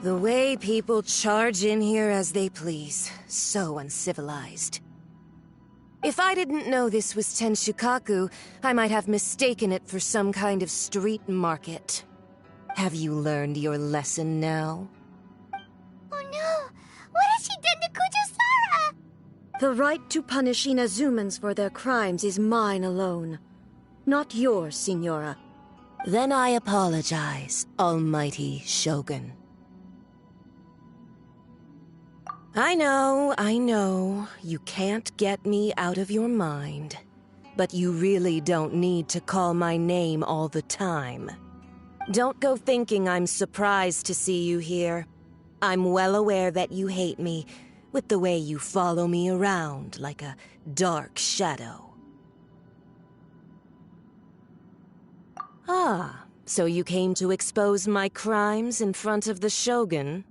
The way people charge in here as they please. So uncivilized. If I didn't know this was Tenshukaku, I might have mistaken it for some kind of street market. Have you learned your lesson now? Oh no! What has she done to Kujusara? The right to punish Inazumans for their crimes is mine alone. Not yours, Signora. Then I apologize, Almighty Shogun. I know, you can't get me out of your mind. But you really don't need to call my name all the time. Don't go thinking I'm surprised to see you here. I'm well aware that you hate me, with the way you follow me around like a dark shadow. Ah, so you came to expose my crimes in front of the Shogun?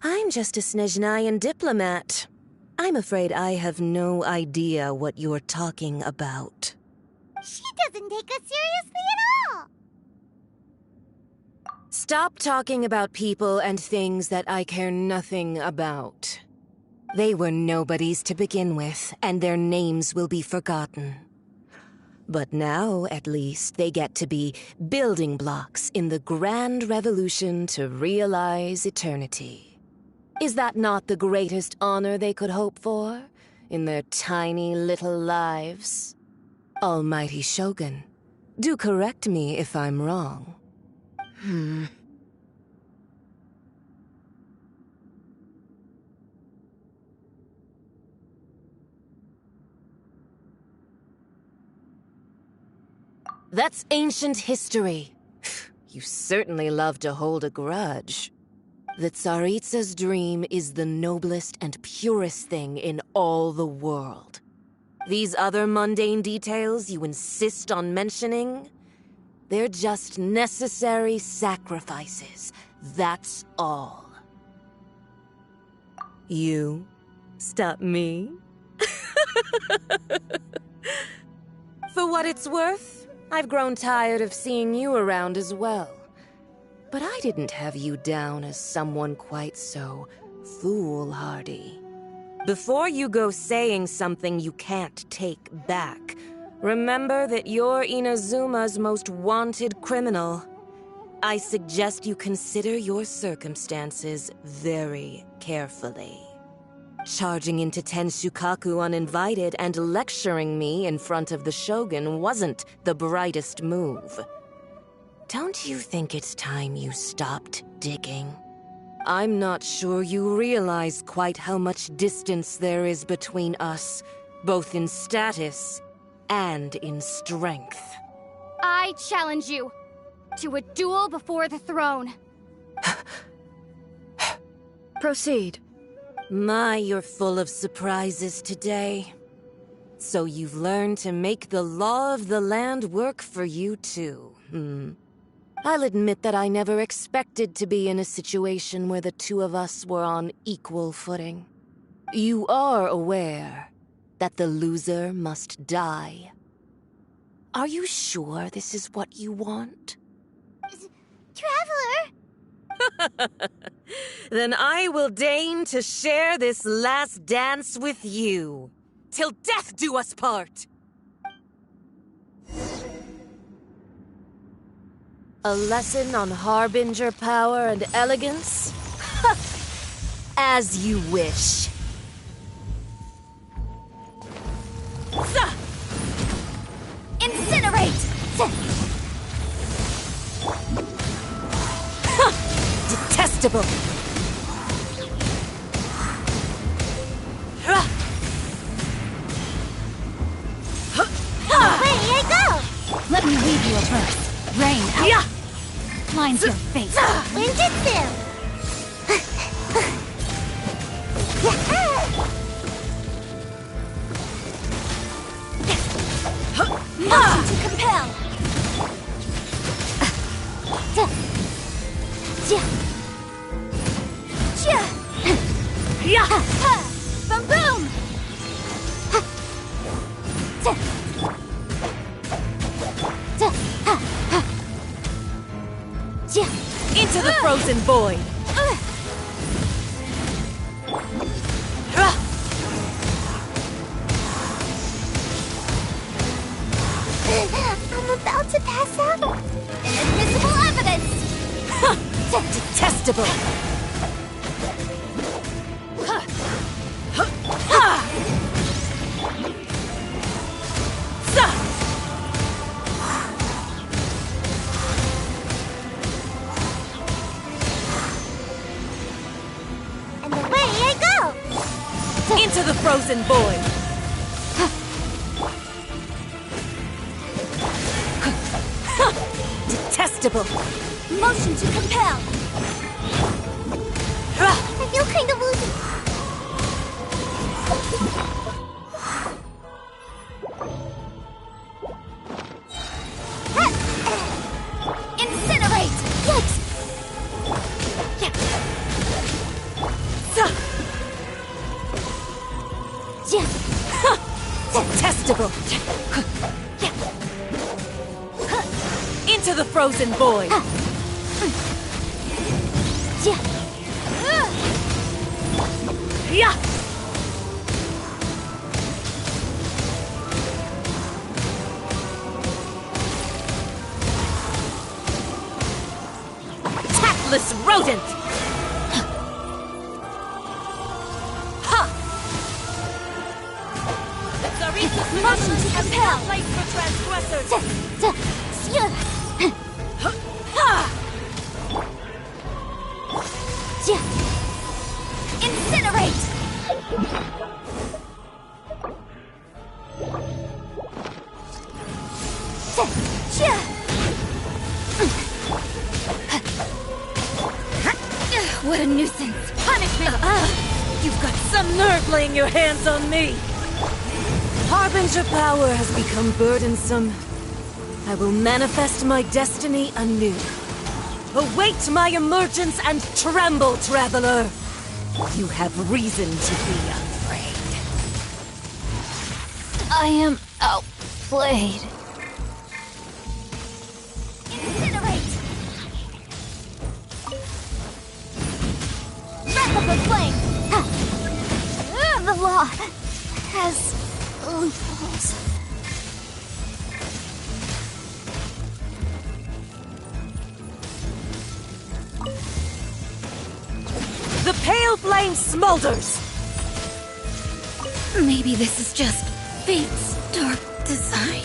I'm just a Snezhnayan diplomat. I'm afraid I have no idea what you're talking about. She doesn't take us seriously at all! Stop talking about people and things that I care nothing about. They were nobodies to begin with, and their names will be forgotten. But now, at least, they get to be building blocks in the grand revolution to realize eternity. Is that not the greatest honor they could hope for in their tiny little lives? Almighty Shogun, do correct me if I'm wrong. That's ancient history. You certainly love to hold a grudge. The Tsaritsa's dream is the noblest and purest thing in all the world. These other mundane details you insist on mentioning, they're just necessary sacrifices. That's all. You stop me? For what it's worth, I've grown tired of seeing you around as well. But I didn't have you down as someone quite so foolhardy. Before you go saying something you can't take back, remember that you're Inazuma's most wanted criminal. I suggest you consider your circumstances very carefully. Charging into Tenshukaku uninvited and lecturing me in front of the Shogun wasn't the brightest move. Don't you think it's time you stopped digging? I'm not sure you realize quite how much distance there is between us, both in status and in strength. I challenge you to a duel before the throne. Proceed. My, you're full of surprises today. So you've learned to make the law of the land work for you too, I'll admit that I never expected to be in a situation where the two of us were on equal footing. You are aware that the loser must die. Are you sure this is what you want? Traveler! Then I will deign to share this last dance with you. Till death do us part! A lesson on Harbinger power and elegance? As you wish. Incinerate! Detestable! Away I go! Let me leave you a verse. Rain out. Lines your face. Ninjutsu! Motion to compel! Boom boom! Into the frozen void! I'm about to pass out. Invisible evidence! Detestable! And away I go! Into the frozen void! Detestable! Motion to compel! I feel kind of woozy. Incinerate! Yikes! Detestable! Into the frozen void! Tactless rodent! Motion to compel! Place for transgressors! Incinerate! What a nuisance. Punishment! You've got some nerve laying your hands on me! Harbinger power has become burdensome. I will manifest my destiny anew. Await my emergence and tremble, traveler! You have reason to be afraid. I am outplayed. Incinerate! Breath of the flame! The law has loopholes. The pale flame smolders! Maybe this is just fate's dark design.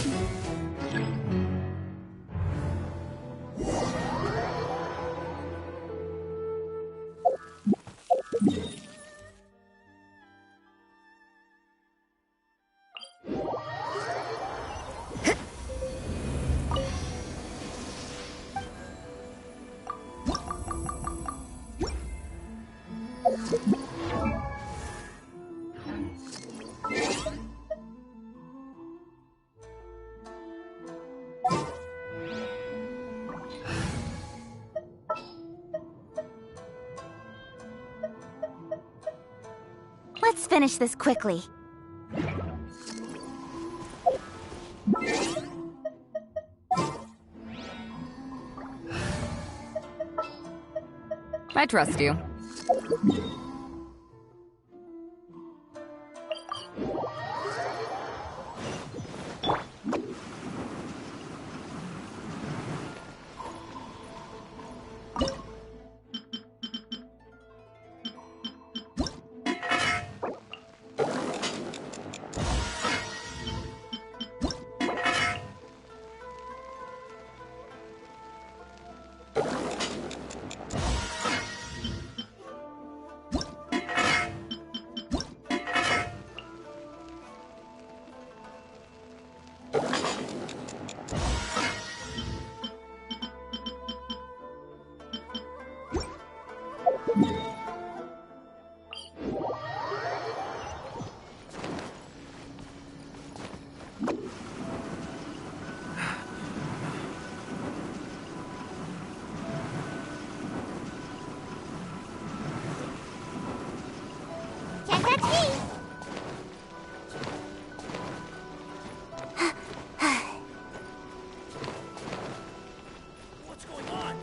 Let's finish this quickly. I trust you. What's going on?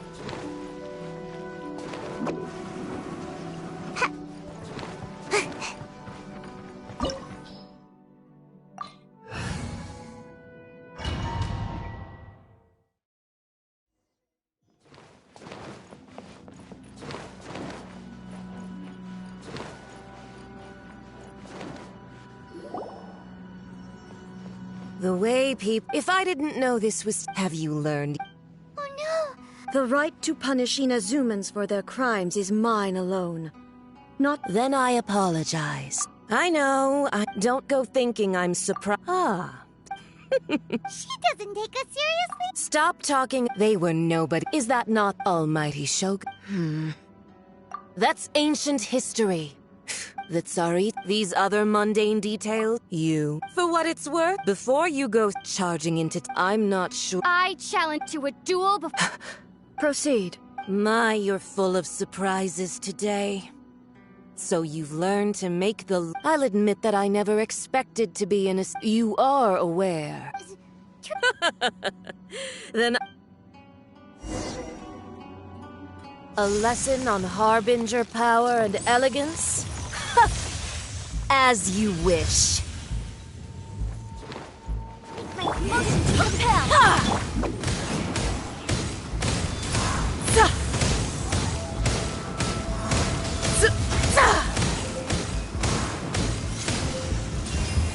The way people... If I didn't know this was... Have you learned? Oh no! The right to punish Inazumans for their crimes is mine alone. Not... Then I apologize. I know. Don't go thinking I'm surprised. Ah. She doesn't take us seriously. Stop talking. They were nobody. Is that not Almighty Shogun? That's ancient history. The Tsari, these other mundane details, you. For what it's worth, before you go charging into... I'm not sure... I challenge to a duel before... Proceed. My, you're full of surprises today. So you've learned to make the... I'll admit that I never expected to be in a... You are aware. Then... A lesson on Harbinger power and elegance? As you wish. My motion to repel!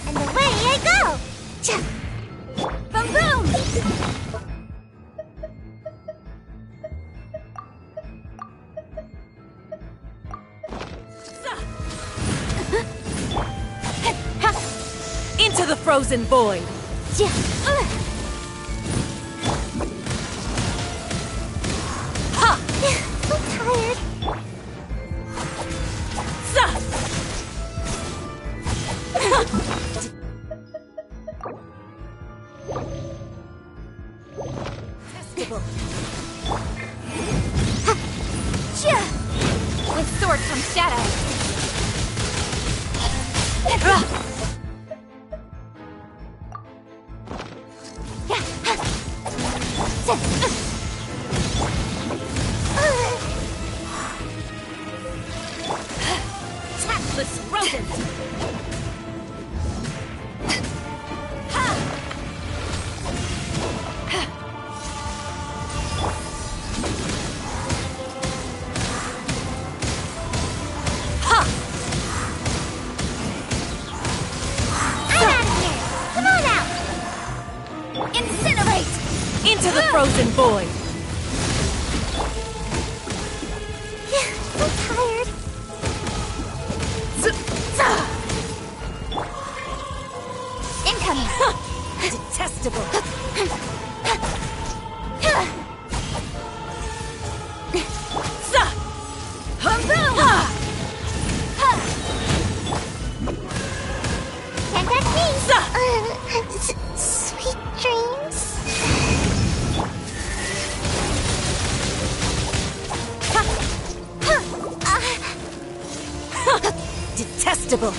And away I go! Boom boom! Into the frozen void! Ha! So tired. With sword comes shadow. Tactless rodent! Incinerate! Into the frozen void! So tired. Incoming! Detestable! Can't touch me! Sweet dreams. Detestable!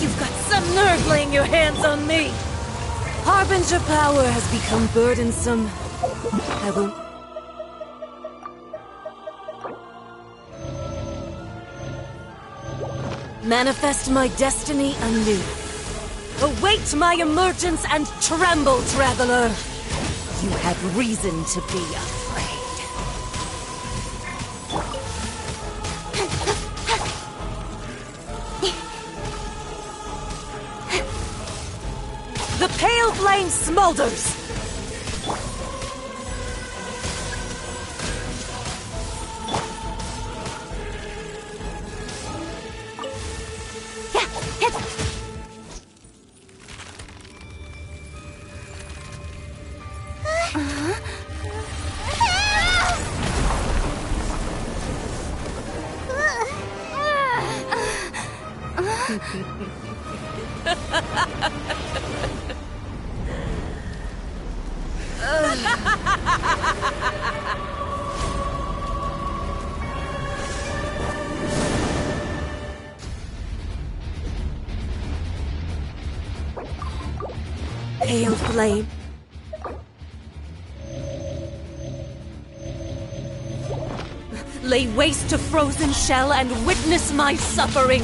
You've got some nerve laying your hands on me! Harbinger power has become burdensome. I won't... Manifest my destiny anew. Await my emergence and tremble, traveler! You had reason to be afraid. The pale flame smolders! pale flame. Lay waste to frozen shell and witness my suffering.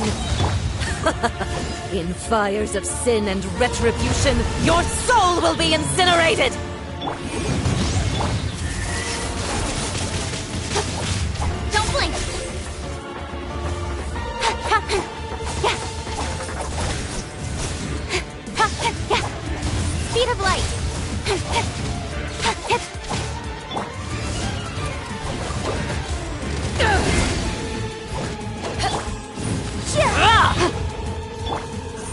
In fires of sin and retribution, your soul will be incinerated! Don't blink! Speed of light!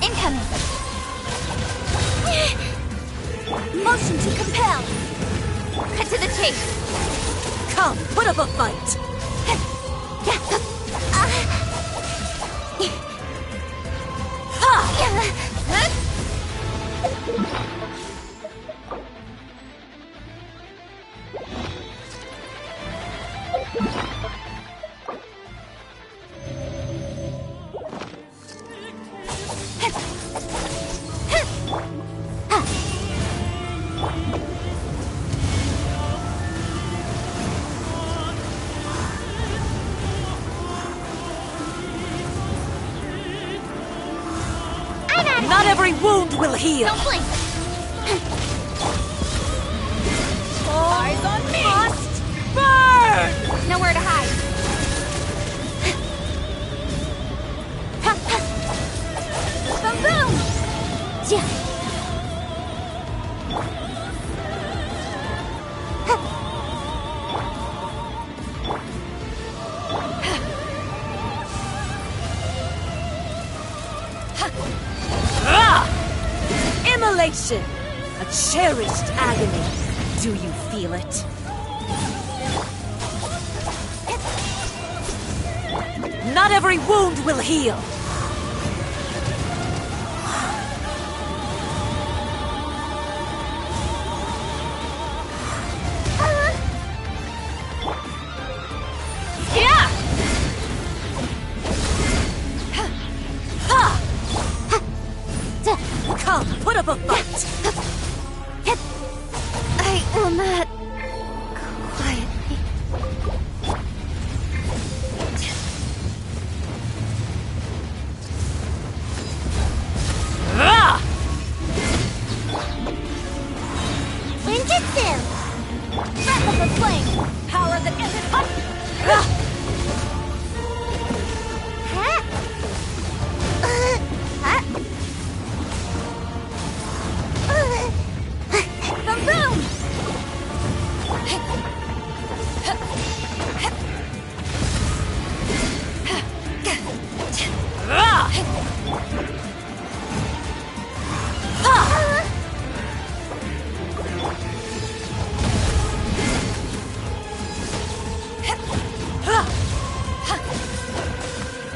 Incoming! Motion to compel! Cut to the chase! Come, put up a fight! Not every wound will heal! Don't blink! Eyes on me! Must burn! Nowhere to hide! Boom boom! Yeah. Immolation! A cherished agony. Do you feel it? Not every wound will heal! Yeah! Come, put up a fight! I will not... quietly... Ninjutsu! Breath of the flame! Power that isn't up! Huh? Boom boom!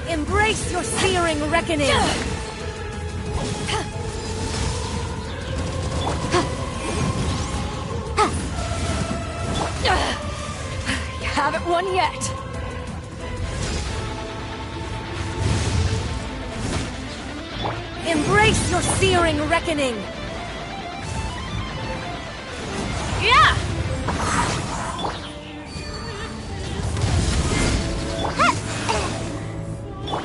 Embrace your searing reckoning! You haven't won yet. Embrace your searing reckoning! Yeah!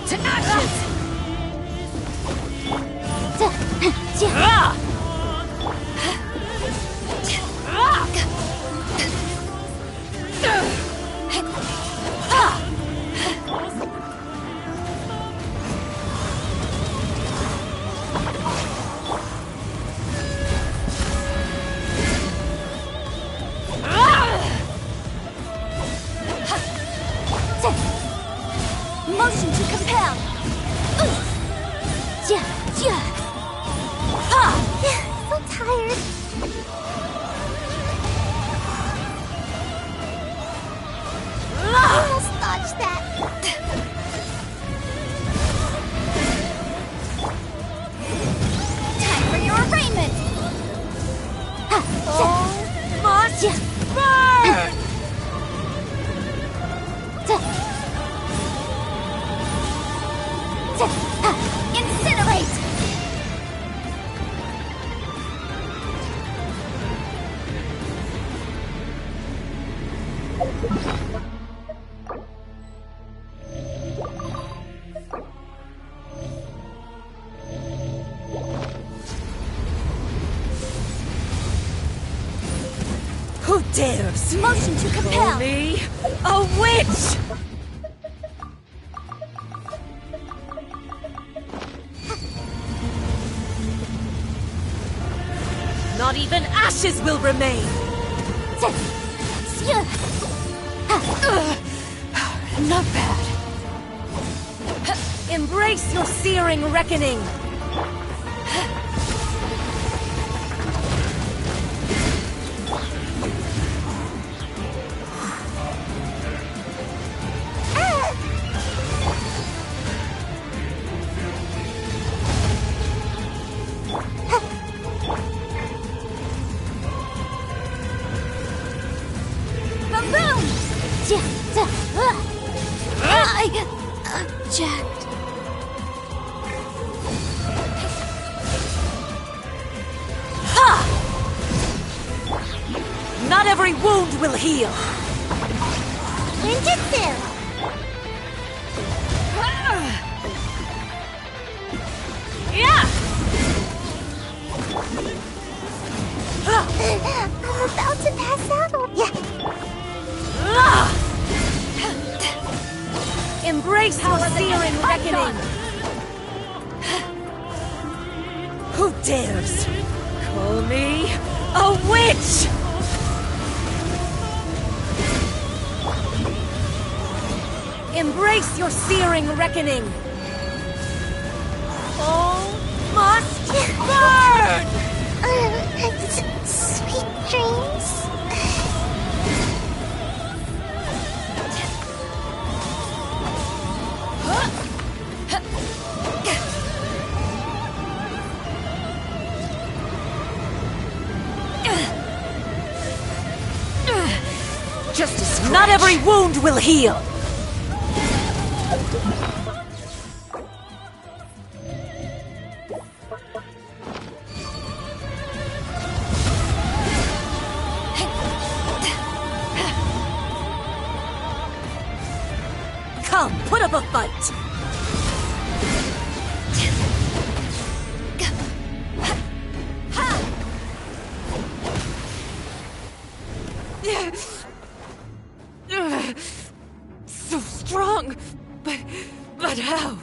To ashes! Motion to compel! So tired. Almost dodged that. Time for your arraignment! Must burn! Incinerate! Who dares? Motion to Call compel. me a witch! Not even ashes will remain! Not bad. Embrace your searing reckoning! Object. Ha! Not every wound will heal. Ninjutsu! Yeah! I'm about to pass out. Ah! Embrace your searing reckoning! Who dares call me a witch? Embrace your searing reckoning! All must burn! Sweet dreams. Just a scratch. Not every wound will heal! Come, put up a fight! So strong, but how?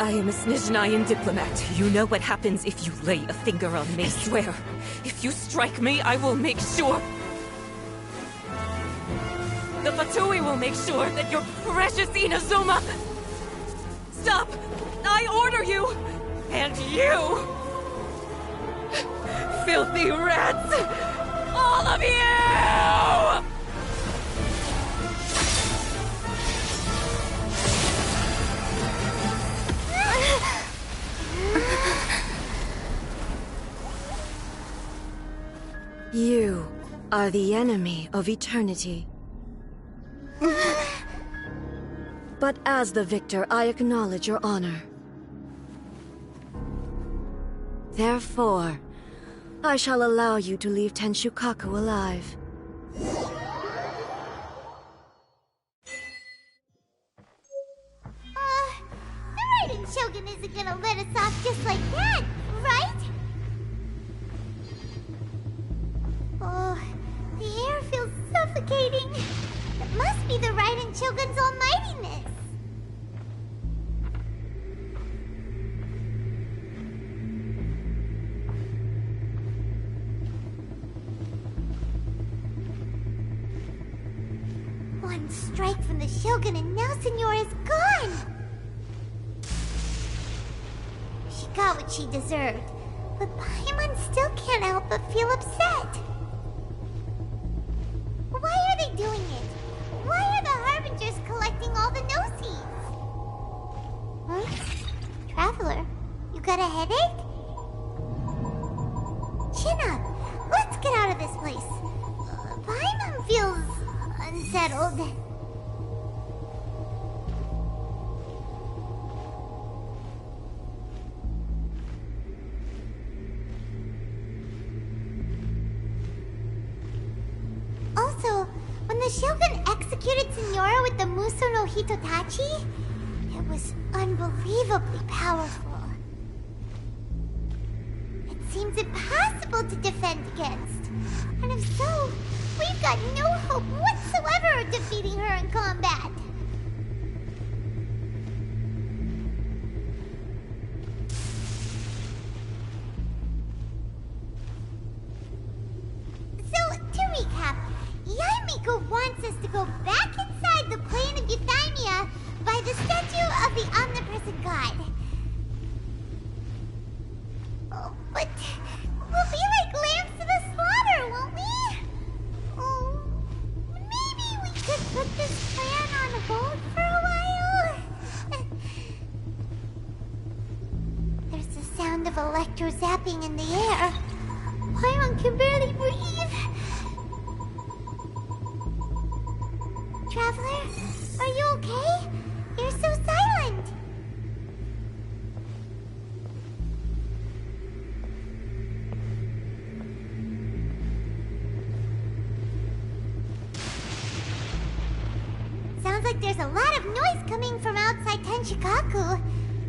I am a Snezhnayan diplomat. You know what happens if you lay a finger on me. I swear, if you strike me, I will make sure... The Fatui will make sure that your precious Inazuma... Stop! I order you! And you! Filthy rats! All of you! You are the enemy of eternity. But as the victor, I acknowledge your honor. Therefore, I shall allow you to leave Tenshukaku alive. The Raiden Shogun isn't gonna let us off just like that, right? Oh, the air feels suffocating. It must be the Raiden Shogun's almightiness. One strike from the Shogun and now Senora is gone! She got what she deserved, but Paimon still can't help but feel upset. Why are they doing it? Why are the Harbingers collecting all the no-seeds? Huh? Traveler, you got a headache? of this place. Paimon feels unsettled. Also, when the Shogun executed Signora with the Muso no Hitotachi, it was unbelievably powerful. It seems impossible to defend against. And if so, we've got no hope whatsoever of defeating her in combat. So, to recap, Yaemiko wants us to go back inside the plane of Euthymia by the statue of the omnipresent god. Oh, but we'll be like lambs to the slaughter, won't we? Oh, maybe we could put this plan on hold for a while? There's the sound of electro zapping in the air. Paimon can barely breathe. Traveler, are you okay? You're so silent. Sounds like there's a lot of noise coming from outside Tenshikaku.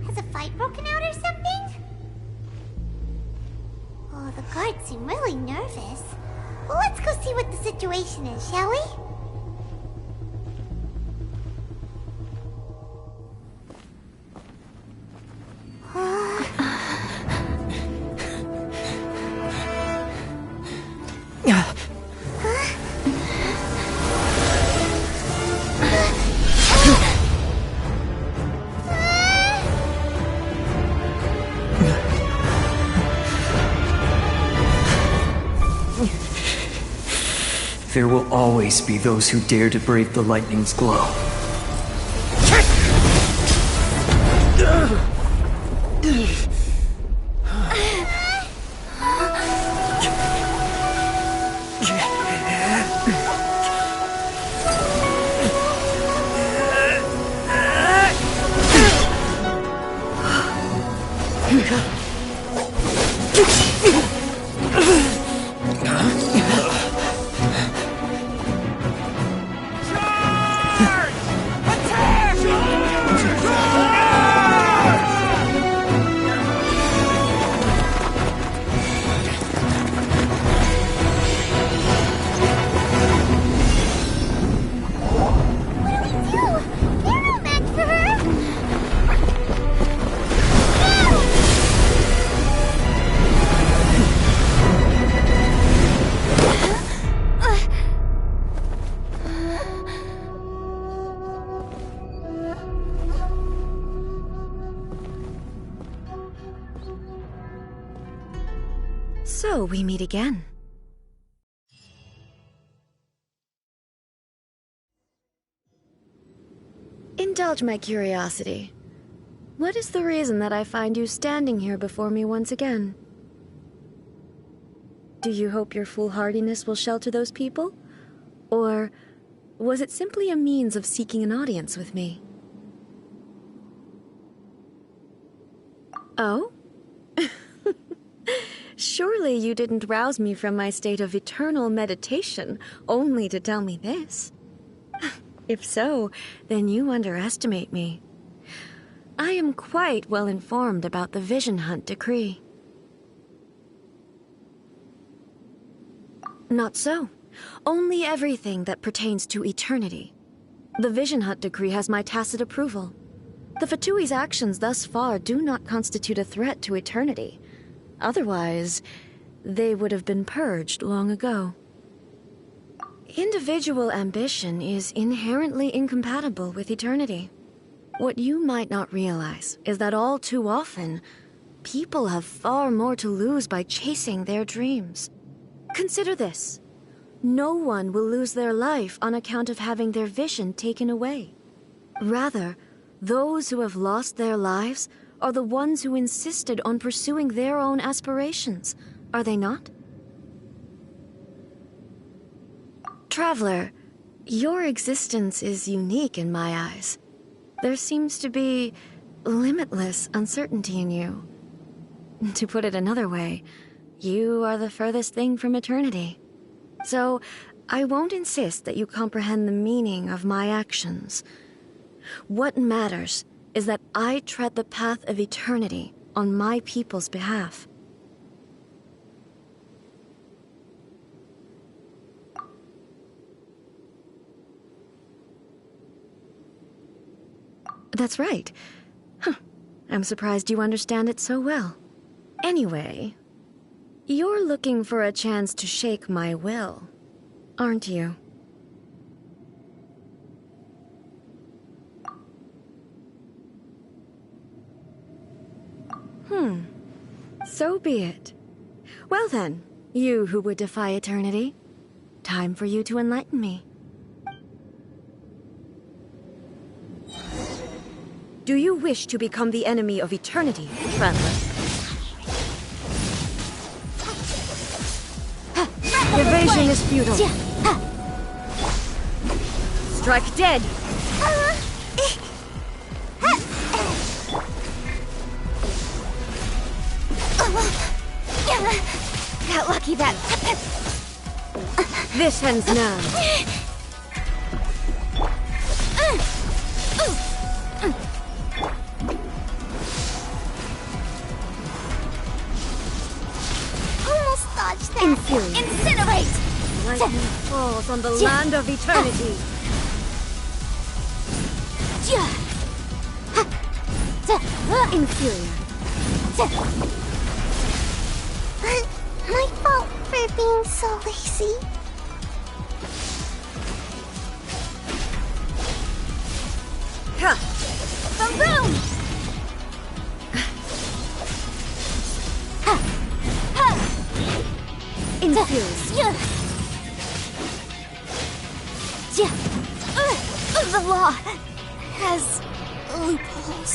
Has a fight broken out or something? Oh, the guards seem really nervous. Well, let's go see what the situation is, shall we? There will always be those who dare to brave the lightning's glow. So we meet again. Indulge my curiosity. What is the reason that I find you standing here before me once again? Do you hope your foolhardiness will shelter those people? Or was it simply a means of seeking an audience with me? Oh? Surely you didn't rouse me from my state of eternal meditation only to tell me this. If so, then you underestimate me. I am quite well informed about the Vision Hunt decree. Not so. Only everything that pertains to eternity. The Vision Hunt decree has my tacit approval. The Fatui's actions thus far do not constitute a threat to eternity. Otherwise, they would have been purged long ago. Individual ambition is inherently incompatible with eternity. What you might not realize is that all too often, people have far more to lose by chasing their dreams. Consider this. No one will lose their life on account of having their vision taken away. Rather, those who have lost their lives are the ones who insisted on pursuing their own aspirations, are they not? Traveler, your existence is unique in my eyes. There seems to be limitless uncertainty in you. To put it another way, you are the furthest thing from eternity. So, I won't insist that you comprehend the meaning of my actions. What matters is that I tread the path of eternity on my people's behalf. That's right. Huh. I'm surprised you understand it so well. Anyway, you're looking for a chance to shake my will, aren't you? So be it. Well then, you who would defy eternity, time for you to enlighten me. Do you wish to become the enemy of eternity, Traveler? Evasion is futile. Strike dead! Got lucky that... This ends now. Almost dodged that. Infuriate. Incinerate! Lightning falls on the land of eternity. Infuriate. My fault for being so lazy. Boom! Infuriate. The law has loopholes.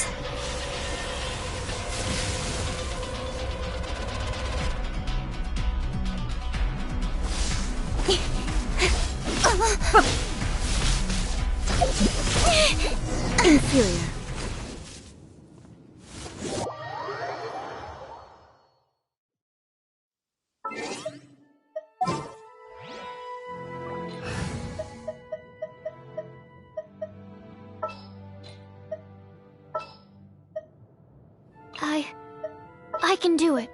Inferior. I can do it.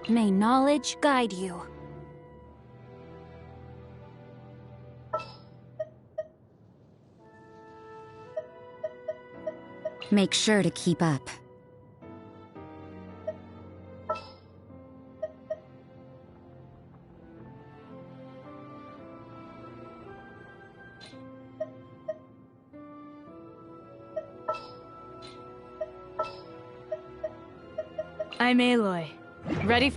May knowledge guide you. Make sure to keep up. I'm Aloy. Ready?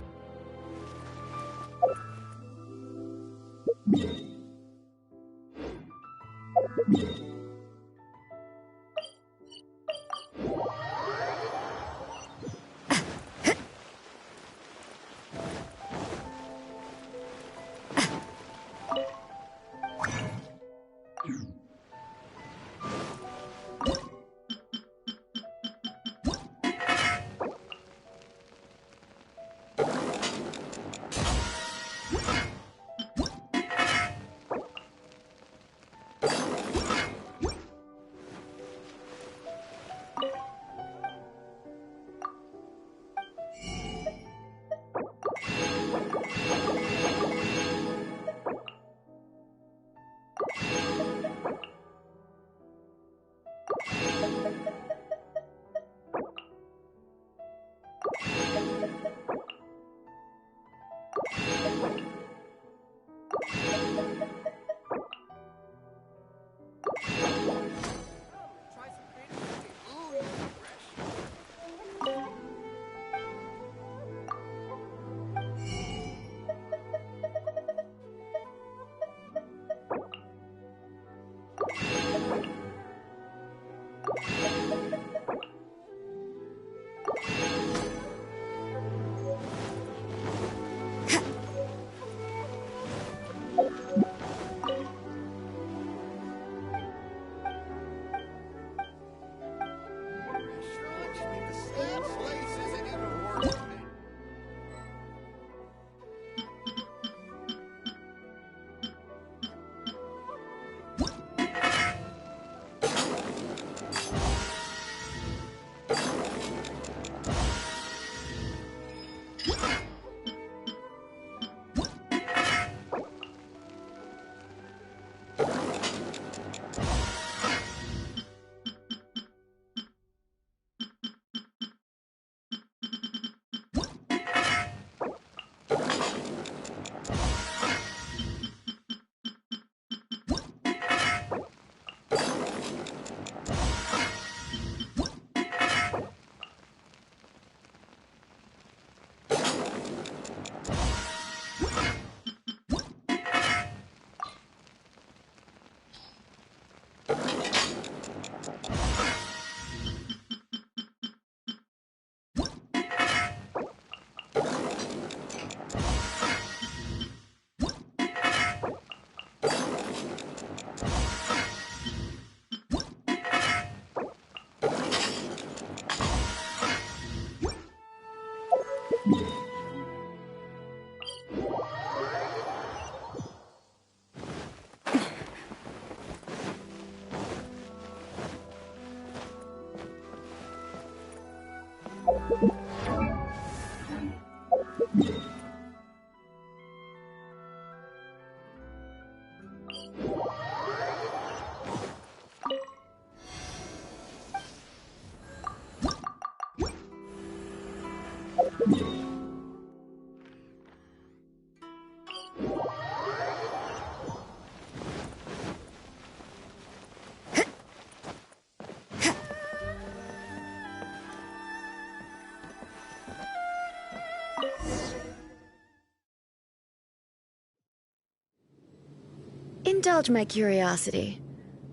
Indulge my curiosity.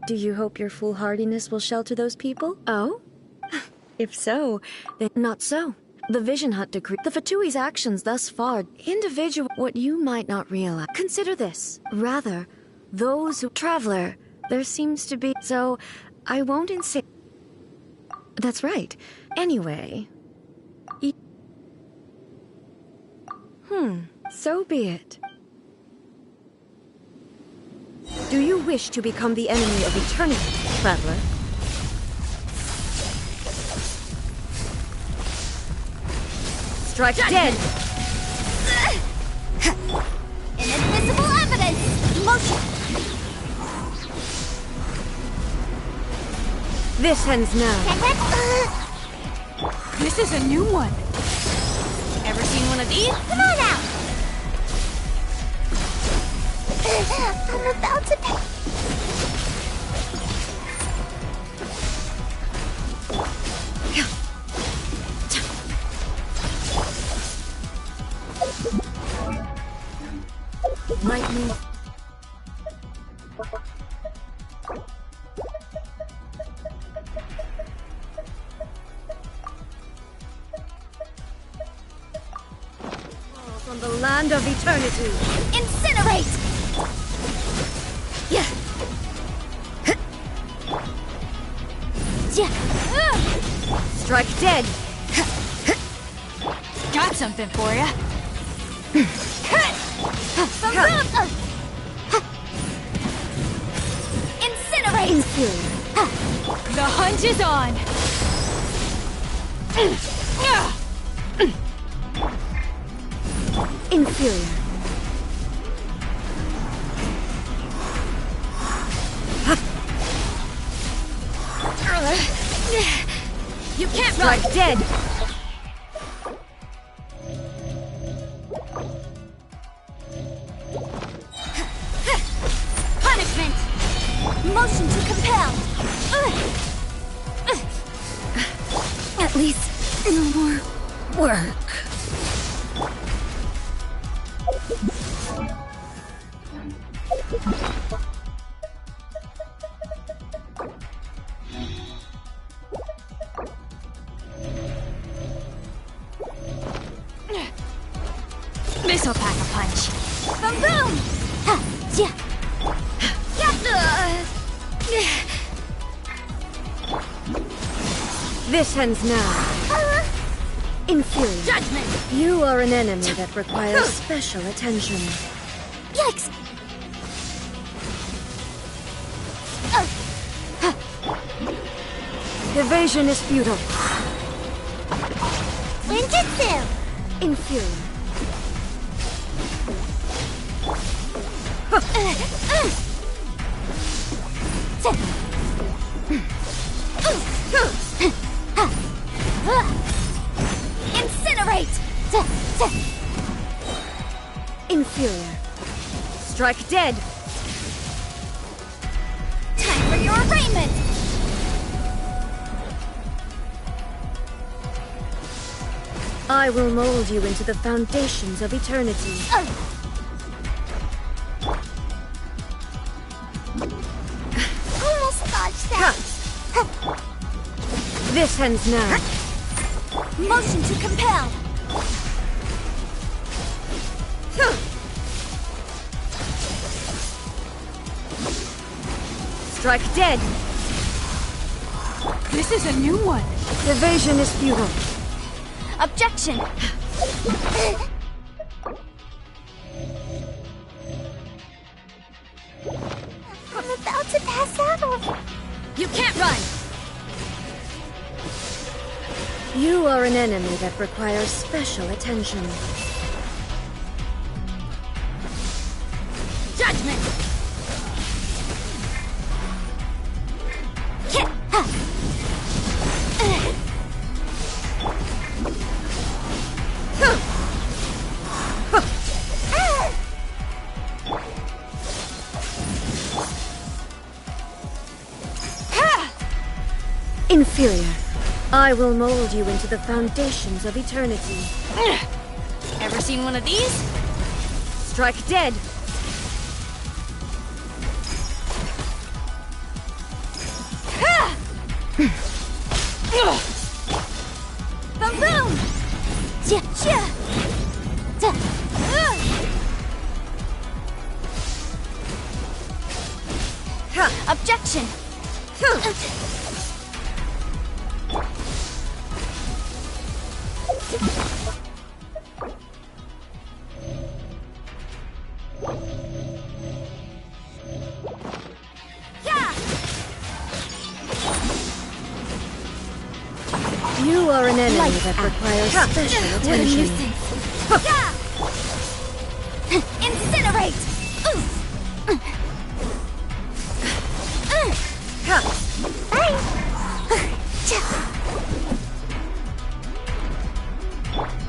Do you hope your foolhardiness will shelter those people? Oh? If so, then not so. The Vision Hut decree, the Fatui's actions thus far, individual, what you might not realize. Consider this. Rather, those who... Traveler, there seems to be... So, I won't insist... That's right. Anyway... So be it. Do you wish to become the enemy of eternity, Traveler? Strike dead! Inadmissible evidence! Motion! This ends now. This is a new one. Ever seen one of these? Come on out! I'm about to pay. Lightning. From the land of eternity. Incinerate! Yeah. Strike dead. Got something for ya. Incinerate! Inferior. The hunt is on. Inferior. You can't Strike run. dead. Punishment! Motion to compel! At least no more work. This'll pack a punch. Boom boom! This ends now. Inferior. Judgment! You are an enemy that requires special attention. Yikes! Evasion is futile. Ninjutsu! Inferior. Incinerate! Inferior. Strike dead. Time for your arraignment! I will mold you into the foundations of eternity. Almost dodged that! This ends now. Motion to compel! Strike dead. This is a new one. Evasion is futile. Objection! I'm about to pass out. You can't run. You are an enemy that requires special attention. Judgment! Inferior. I will mold you into the foundations of eternity. Ever seen one of these? Strike dead. Boom boom! Yeah, yeah. Objection! You are an enemy that requires special attention. Incinerate!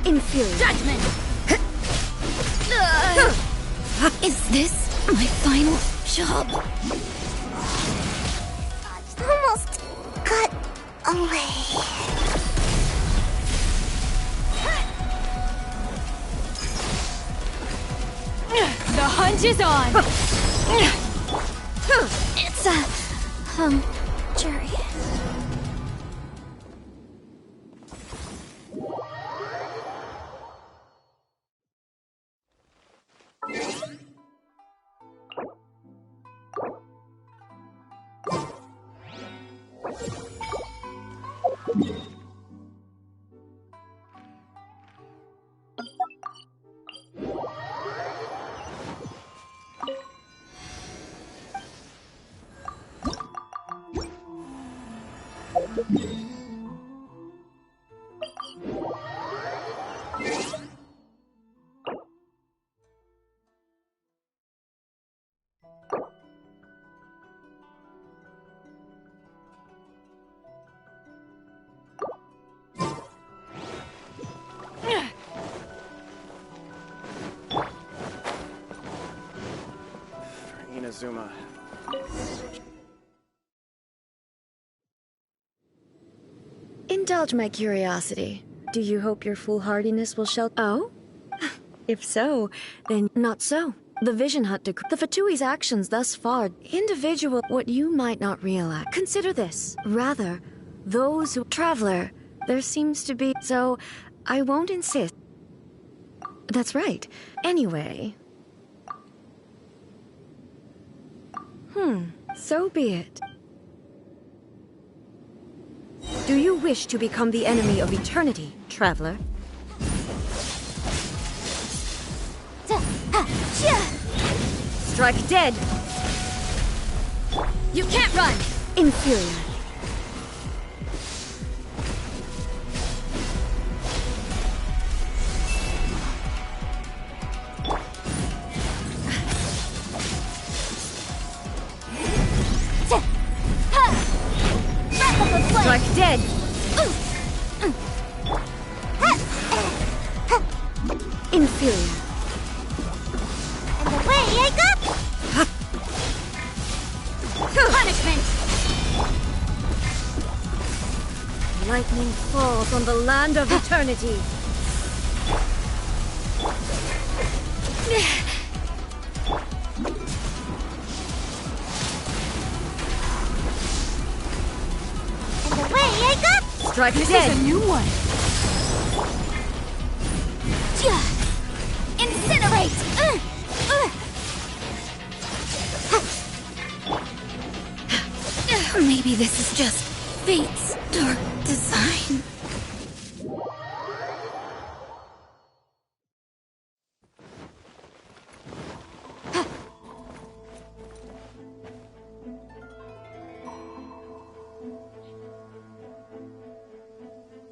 Inferior. Judgment! Is this my final job? Almost got away. The hunt is on! It's a jury. Inazuma. Indulge my curiosity. Do you hope your foolhardiness will shelter? Oh? If so, then not so. The Vision Hut the Fatui's actions thus far, individual, what you might not realize. Consider this. Rather, those who... Traveler, there seems to be... So, I won't insist. That's right. Anyway... So be it. Do you wish to become the enemy of eternity, Traveler? Strike dead! You can't run! Inferior. Strike dead! Inferior. And away I go! Punishment! Lightning falls on the land of eternity. And away I go! Strike This dead! is a new one! Incinerate! Maybe this is just fate's dark design.